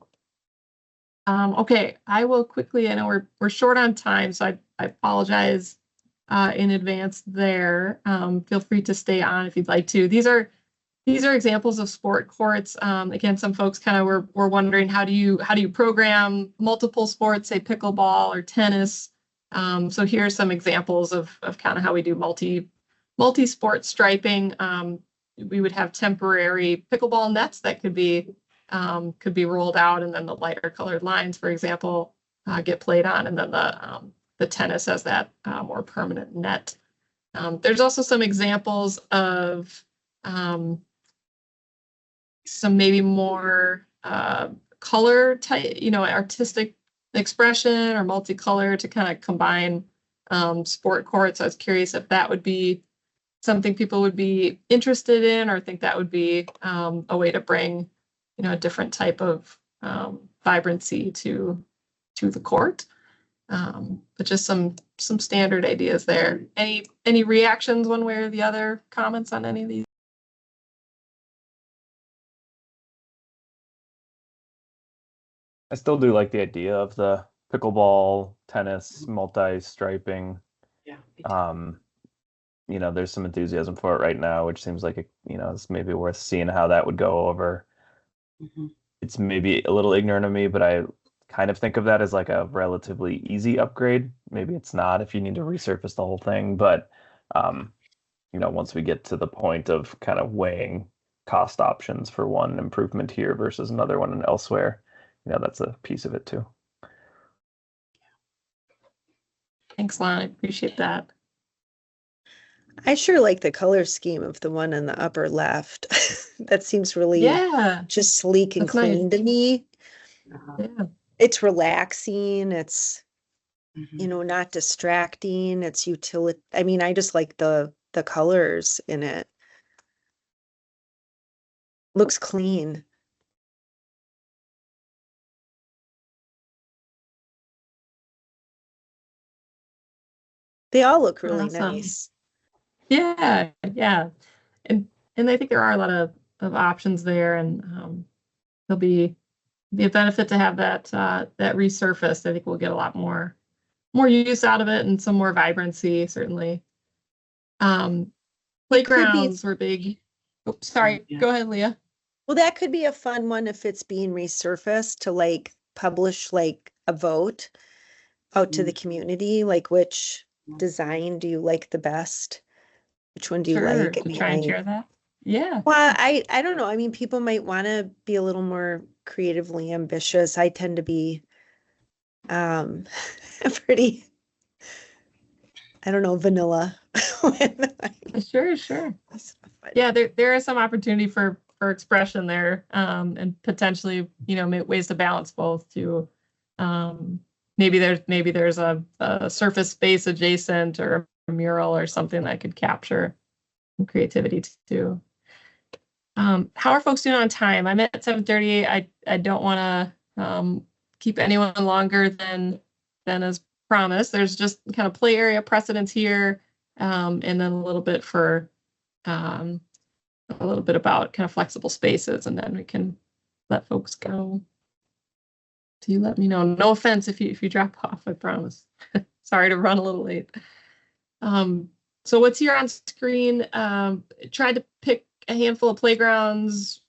Okay, I will quickly, I know we're short on time, so I apologize in advance there. Feel free to stay on if you'd like to. These are examples of sport courts. Again, some folks kind of were wondering how do you program multiple sports, say pickleball or tennis. So here are some examples of kind of how we do multi-sport striping. We would have temporary pickleball nets that could be rolled out, and then the lighter colored lines, for example, get played on, and then the tennis has that more permanent net. There's also some examples of some maybe more color type, artistic expression or multicolor to kind of combine sport courts. I was curious if that would be something people would be interested in, or think that would be a way to bring a different type of vibrancy to the court. But just some standard ideas there. Any reactions one way or the other? Comments on any of these? I still do like the idea of the pickleball, tennis, multi-striping. Yeah. me too. There's some enthusiasm for it right now, which seems like it's maybe worth seeing how that would go over. Mhm. It's maybe a little ignorant of me, but I kind of think of that as like a relatively easy upgrade. Maybe it's not if you need to resurface the whole thing, but um, once we get to the point of kind of weighing cost options for one improvement here versus another one elsewhere, that's a piece of it too. Thanks, Lon. I appreciate that. I sure like the color scheme of the one in the upper left. That seems really Yeah, just sleek and that's nice. clean to me. Uh-huh. Yeah. It's relaxing. It's, Mhm. not distracting. It's utility. I mean, I just like the colors in it. Looks clean. They all look really Awesome. nice. Yeah, yeah. And I think there are a lot of options there, and there'll be a benefit to have that resurfaced. I think we'll get a lot more use out of it and some more vibrancy, certainly. Could be, Playgrounds were big. Oh, sorry, Yeah. go ahead, Leah. well, that could be a fun one if it's being resurfaced to like publish like a vote out to the community, like which design do you like the best? Which one do you Sure, like? I to mean, try and share that. Yeah, well, I don't know. I mean, people might want to be a little more creatively ambitious. I tend to be um pretty, I don't know, vanilla. when sure. but Yeah, there is some opportunity for expression there, and potentially, ways to balance both to, maybe there's a surface space adjacent or a mural or something that could capture some creativity too. How are folks doing on time? I'm at 7:30. I don't want to keep anyone longer than as promised. There's just kind of play area precedents here, and then um, a little bit about kind of flexible spaces, and then we can let folks go. So you let me know. No offense if you drop off, I promise. Sorry to run a little late. So what's here on screen? Tried to pick a handful of playgrounds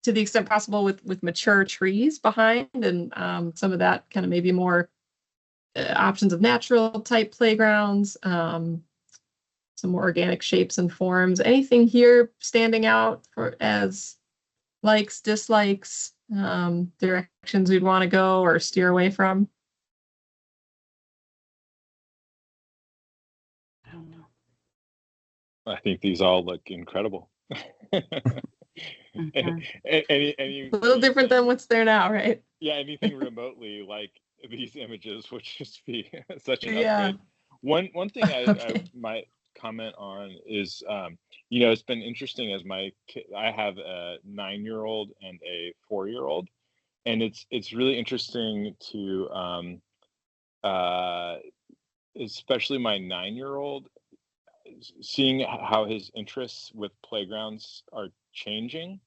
to the extent possible with mature trees behind, and some of that kind of maybe more options of natural type playgrounds, some more organic shapes and forms. Anything here standing out for as likes, dislikes, directions we'd want to go or steer away from? I don't know. I think these all look incredible. Mhm. Any A little different than anything- what's there now, right? yeah, anything remotely like these images would just be such an Yeah. upgrade. One thing I Okay. might comment on is, it's been interesting as I have a 9-year-old and a 4-year-old, and it's really interesting to uh, especially my 9-year-old, seeing how his interests with playgrounds are changing.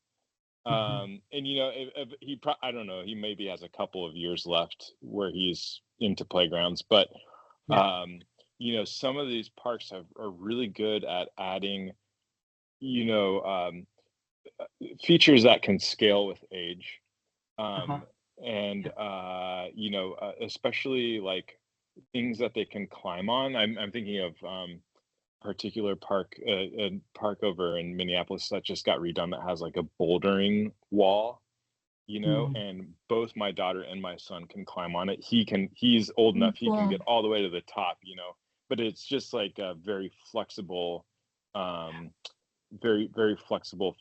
And I don't know, he maybe has a couple of years left where he's into playgrounds, but Yeah. some of these parks are really good at adding, you know, um, features that can scale with age. Uh-huh. And Yeah. especially like things that they can climb on. I'm thinking of particular park, a park over in Minneapolis that just got redone that has like a bouldering wall, Mhm. and both my daughter and my son can climb on it. He's old enough, he can Cool. get all the way to the top, but it's just like a very flexible, um, very, very flexible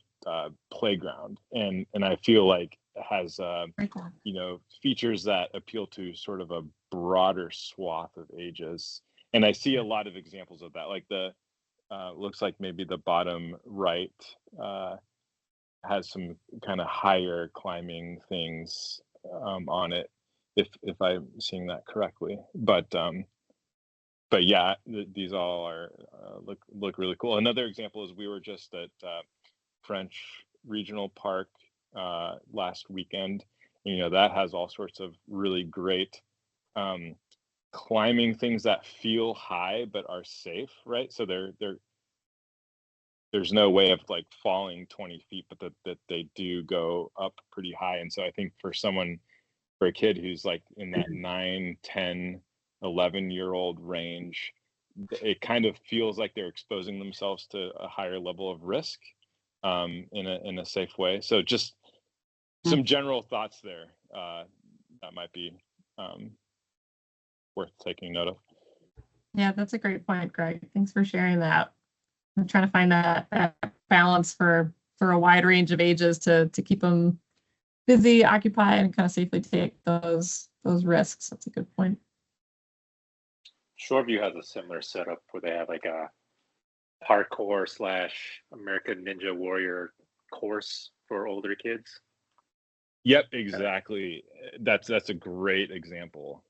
playground. And I feel like it has, Very cool. features that appeal to sort of a broader swath of ages. And I see a lot of examples of that, like looks like maybe the bottom right has some kind of higher climbing things on it, if I'm seeing that correctly. But yeah, these all are look really cool. Another example is we were just at French Regional Park last weekend, that has all sorts of really great climbing things that feel high but are safe, right? So there's no way of like falling 20 feet, but that they do go up pretty high. And so I think for a kid who's like in that 9, 10, 11-year-old range, it kind of feels like they're exposing themselves to a higher level of risk in a safe way. So just some general thoughts there that might be worth taking note of. Yeah, that's a great point, Greg. Thanks for sharing that. I'm trying to find that balance for a wide range of ages to keep them busy, occupied, and kind of safely take those risks. That's a good point. Shoreview has a similar setup where they have like a parkour / American Ninja Warrior course for older kids. Yep, exactly. That's a great example.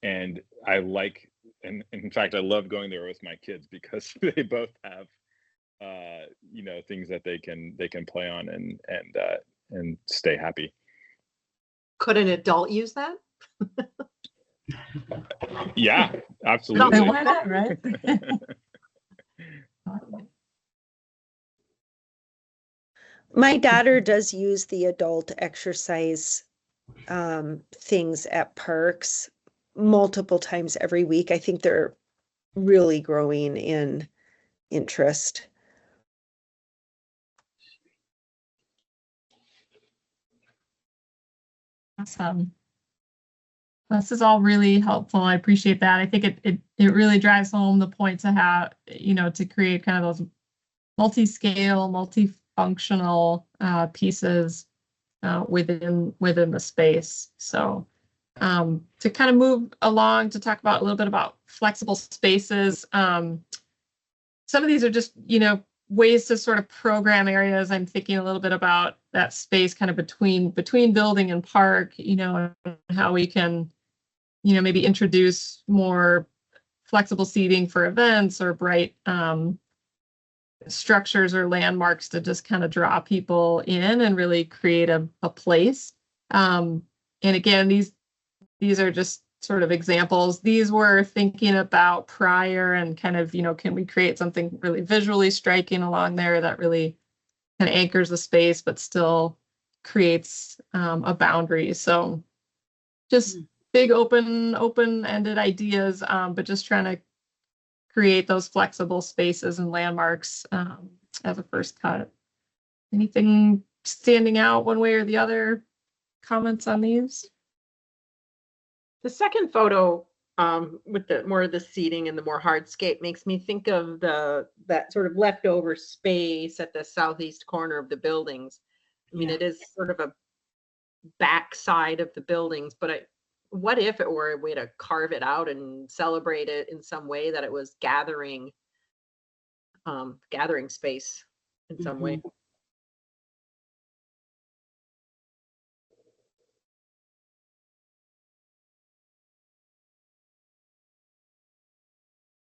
And I like, and in fact, I love going there with my kids because they both have, things that they can play on and stay happy. Could an adult use that? Yeah, absolutely. Why not, right? My daughter does use the adult exercise things at parks multiple times every week. I think they're really growing in interest. Awesome. This is all really helpful. I appreciate that. I think it really drives home the point to have, to create kind of those multi-scale, multifunctional pieces within the space. So to kind of move along to talk about a little bit about flexible spaces. Some of these are just, ways to sort of program areas. I'm thinking a little bit about that space kind of between building and park, and how we can, maybe introduce more flexible seating for events or bright structures or landmarks to just kind of draw people in and really create a place. And again, these are just sort of examples. These were thinking about prior and kind of, can we create something really visually striking along there that really kind of anchors the space, but still creates a boundary. So just big open-ended ideas, but just trying to create those flexible spaces and landmarks as a first cut. Anything standing out one way or the other? Comments on these? The second photo with the more of the seating and the more hardscape makes me think of that sort of leftover space at the southeast corner of the buildings. I mean, it is sort of a back side of the buildings, but what if it were a way to carve it out and celebrate it in some way, that it was gathering space in some way?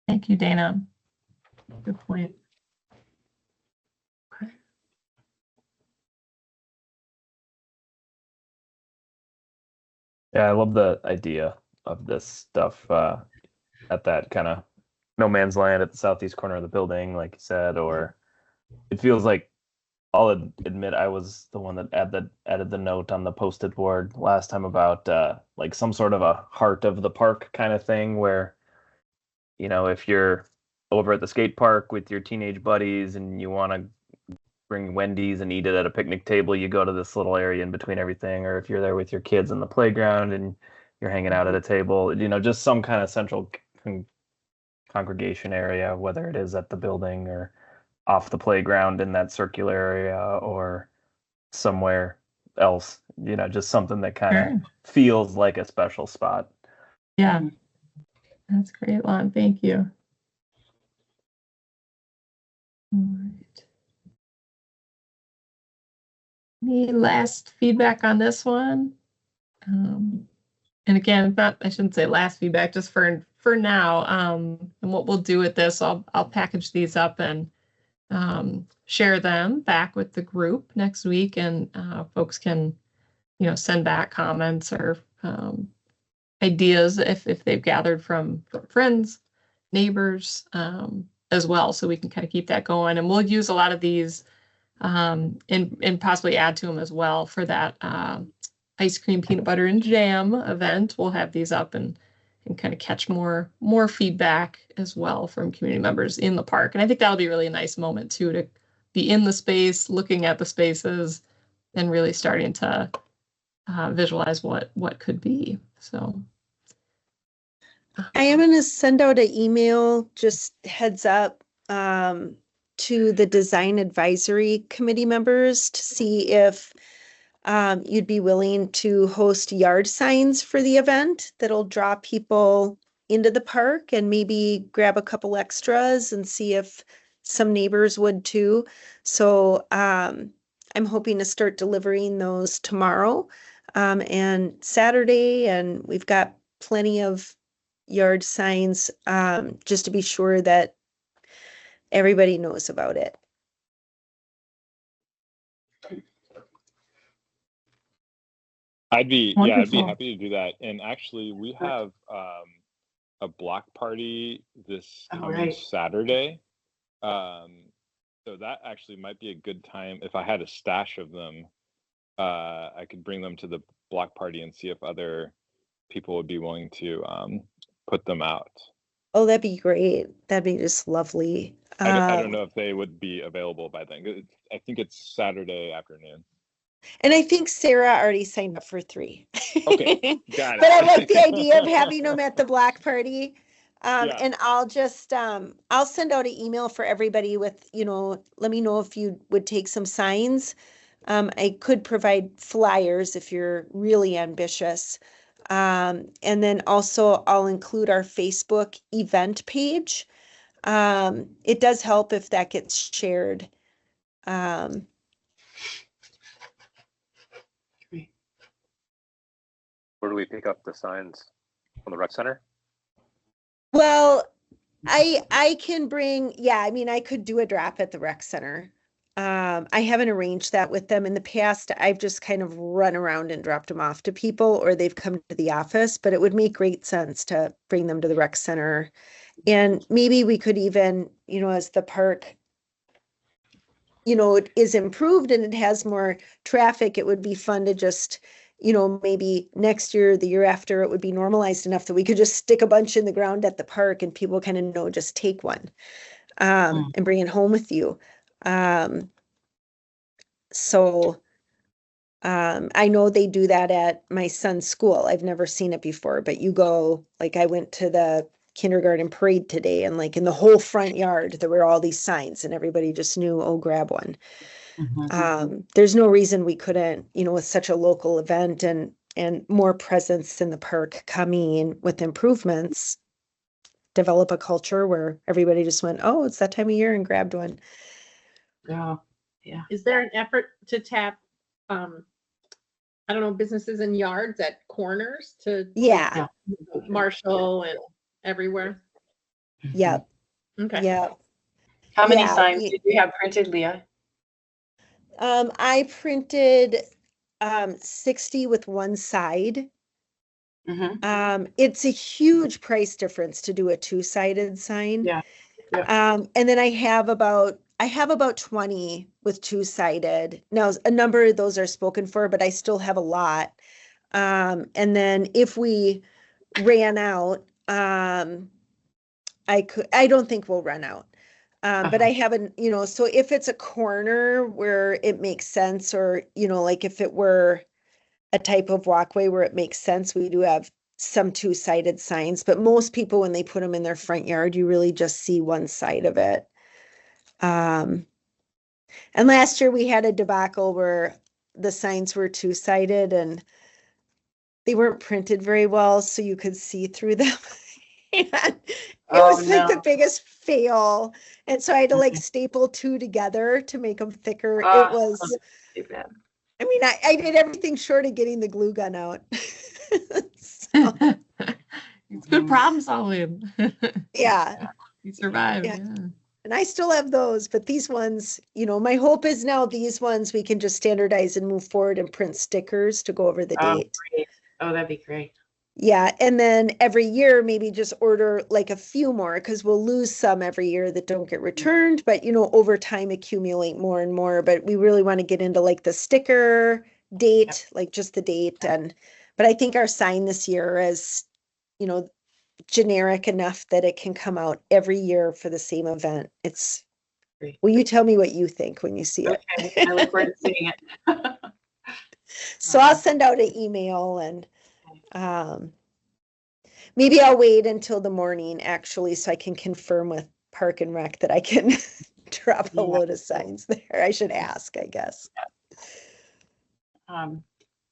Thank you, Dana. Good point. Okay. Yeah, I love the idea of this stuff at that kind of no man's land at the southeast corner of the building, like you said, or it feels like, I'll admit I was the one that added the note on the posted board last time about like some sort of a heart of the park kind of thing where, if you're over at the skate park with your teenage buddies and you want to bring Wendy's and eat it at a picnic table, you go to this little area in between everything. Or if you're there with your kids in the playground and you're hanging out at a table, just some kind of central congregation area, whether it is at the building or off the playground in that circular area or somewhere else, just something that kind of feels like a special spot. Yeah, that's great, Lon. Thank you. All right. Any last feedback on this one? And again, I shouldn't say last feedback, just for now. And what we'll do with this, I'll package these up and share them back with the group next week, and folks can send back comments or ideas if they've gathered from friends, neighbors, as well. So we can kind of keep that going. And we'll use a lot of these and possibly add to them as well for that ice cream, peanut butter, and jam event. We'll have these up and kind of catch more feedback as well from community members in the park. And I think that'll be really a nice moment too, to be in the space, looking at the spaces, and really starting to visualize what could be. So I am going to send out an email, just heads up, to the design advisory committee members to see if you'd be willing to host yard signs for the event that'll draw people into the park, and maybe grab a couple extras and see if some neighbors would too. So I'm hoping to start delivering those tomorrow and Saturday, and we've got plenty of yard signs just to be sure that everybody knows about it. I'd be Wonderful. happy to do that. And actually, we have a block party this Oh, coming right. Saturday. So that actually might be a good time. If I had a stash of them, I could bring them to the block party and see if other people would be willing to put them out. Oh, that'd be great. That'd be just lovely. I don't know if they would be available by then. I think it's Saturday afternoon. And I think Sarah already signed up for 3. Okay, got it. But I like the idea of having them at the block party. Yeah. And I'll just, I'll send out an email for everybody with, let me know if you would take some signs. I could provide flyers if you're really ambitious. And then also I'll include our Facebook event page. It does help if that gets shared. Where do we pick up the signs? On the rec center? Well, I can bring, I could do a drop at the rec center. I haven't arranged that with them in the past. I've just kind of run around and dropped them off to people, or they've come to the office, but it would make great sense to bring them to the rec center. And maybe we could even, as the park, it is improved and it has more traffic, it would be fun to just, maybe next year, the year after, it would be normalized enough that we could just stick a bunch in the ground at the park and people kind of know, just take one and bring it home with you. So I know they do that at my son's school. I've never seen it before, but you go, like I went to the kindergarten parade today, and like in the whole front yard, there were all these signs and everybody just knew, oh, grab one. There's no reason we couldn't, with such a local event and more presence in the park coming with improvements, develop a culture where everybody just went, oh, it's that time of year, and grabbed one. Oh, yeah. Is there an effort to tap, businesses and yards at corners to Yeah. Marshall and everywhere? Yep. Okay. Yeah. How many Yeah, signs did you have printed, Leah? I printed 60 with one side. It's a huge price difference to do a two-sided sign. Yeah. And then I have about 20 with two-sided. Now, a number of those are spoken for, but I still have a lot. And then if we ran out, I don't think we'll run out. But I haven't, so if it's a corner where it makes sense, or, like if it were a type of walkway where it makes sense, we do have some two-sided signs, but most people, when they put them in their front yard, you really just see one side of it. And last year we had a debacle where the signs were two-sided and they weren't printed very well, so you could see through them. And it was like the biggest fail. And so I had to like staple 2 together to make them thicker. It was, I mean, I did everything short of getting the glue gun out. So, it's good problem solving. yeah. You survived. Yeah. Yeah. And I still have those, but these ones, my hope is now these ones we can just standardize and move forward and print stickers to go over the Oh, date. great. Oh, that'd be great. Yeah, and then every year maybe just order like a few more because we'll lose some every year that don't get returned, but over time accumulate more and more. But we really want to get into like the sticker date, like just the date. But I think our sign this year is, generic enough that it can come out every year for the same event. It's Great. Will you tell me what you think when you see it? Okay, I look forward to seeing it. So I'll send out an email and maybe I'll wait until the morning actually so I can confirm with Park and Rec that I can drop a load of signs there. I should ask, I guess.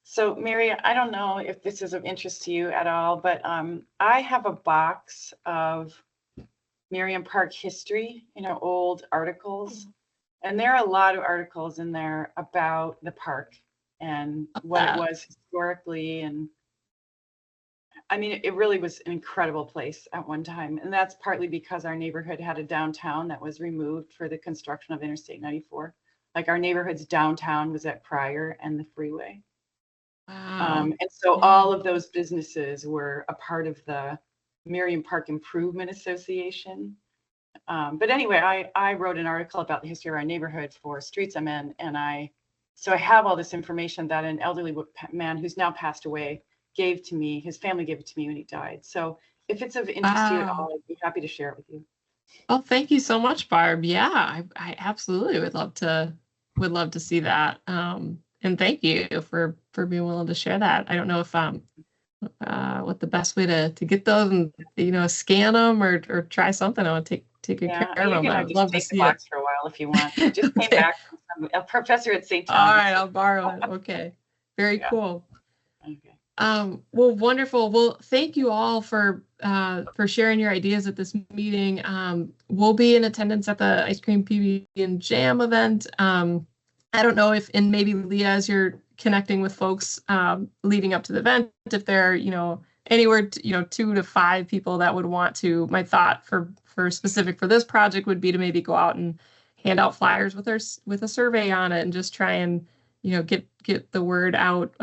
So Mary, I don't know if this is of interest to you at all, but I have a box of Merriam Park history, old articles. And there are a lot of articles in there about the park and what it was historically. And I mean, it really was an incredible place at one time. And that's partly because our neighborhood had a downtown that was removed for the construction of Interstate 94. Like our neighborhood's downtown was at Pryor and the freeway. Wow. And so all of those businesses were a part of the Merriam Park Improvement Association. But anyway, I wrote an article about the history of our neighborhood for Streets I'm in, and so I have all this information that an elderly man who's now passed away gave to me. His family gave it to me when he died. So if it's of interest to you at all, I'd be happy to share it with you. Oh, thank you so much, Barb. Yeah, I absolutely would love to see that. And thank you for being willing to share that. I don't know if what the best way to get those and scan them or try something. I want to take good care of them. You can I'd love to take the see box it for a while if you want. It just came back from a professor at St. Thomas. All right, I'll borrow it. Okay, very cool. Okay. Well, wonderful. Well, thank you all for sharing your ideas at this meeting. We'll be in attendance at the Ice Cream PB and Jam event. I don't know if, and maybe Leah, as you're connecting with folks leading up to the event, if there are, anywhere, 2 to 5 people that would want to. My thought for specific for this project would be to maybe go out and hand out flyers with a survey on it and just try and get the word out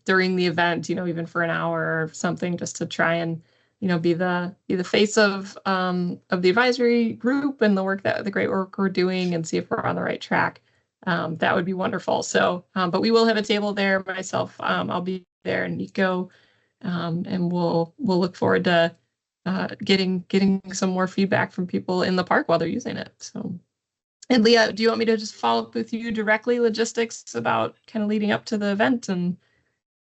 during the event, even for an hour or something, just to try and be the face of the advisory group and the great work we're doing, and see if we're on the right track. That would be wonderful. So, but we will have a table there. Myself, I'll be there, and Nico, and we'll look forward to getting some more feedback from people in the park while they're using it. So. And Leah, do you want me to just follow up with you directly, logistics about kind of leading up to the event and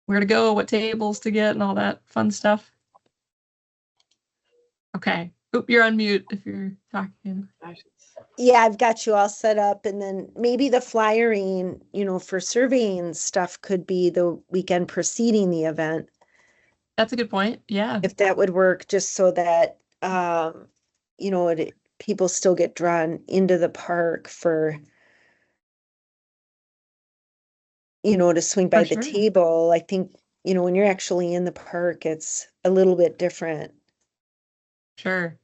where to go, what tables to get, and all that fun stuff? Okay. Oop, you're on mute if you're talking. Yeah, I've got you all set up, and then maybe the flyering, for surveying stuff could be the weekend preceding the event. That's a good point. Yeah. If that would work, just so that, people still get drawn into the park for, to swing by the table. I think, when you're actually in the park, it's a little bit different. Sure.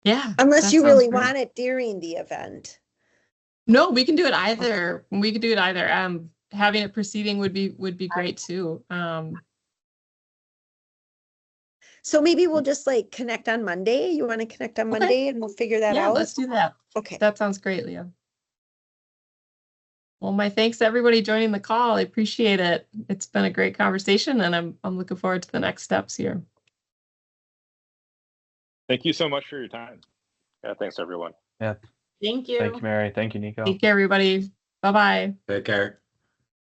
Yeah. Unless you really want it during the event. No, we can do it either. We could do it either. Having it preceding would be great too. So maybe we'll just connect on Monday. You want to connect on Monday and we'll figure that out? Yeah, let's do that. Okay. That sounds great, Leah. Well, my thanks to everybody joining the call. I appreciate it. It's been a great conversation, and I'm looking forward to the next steps here. Thank you so much for your time. Yeah, thanks everyone. Yeah. Thank you. Thank you, Mary. Thank you, Nico. Take care, everybody. Bye-bye. Take care.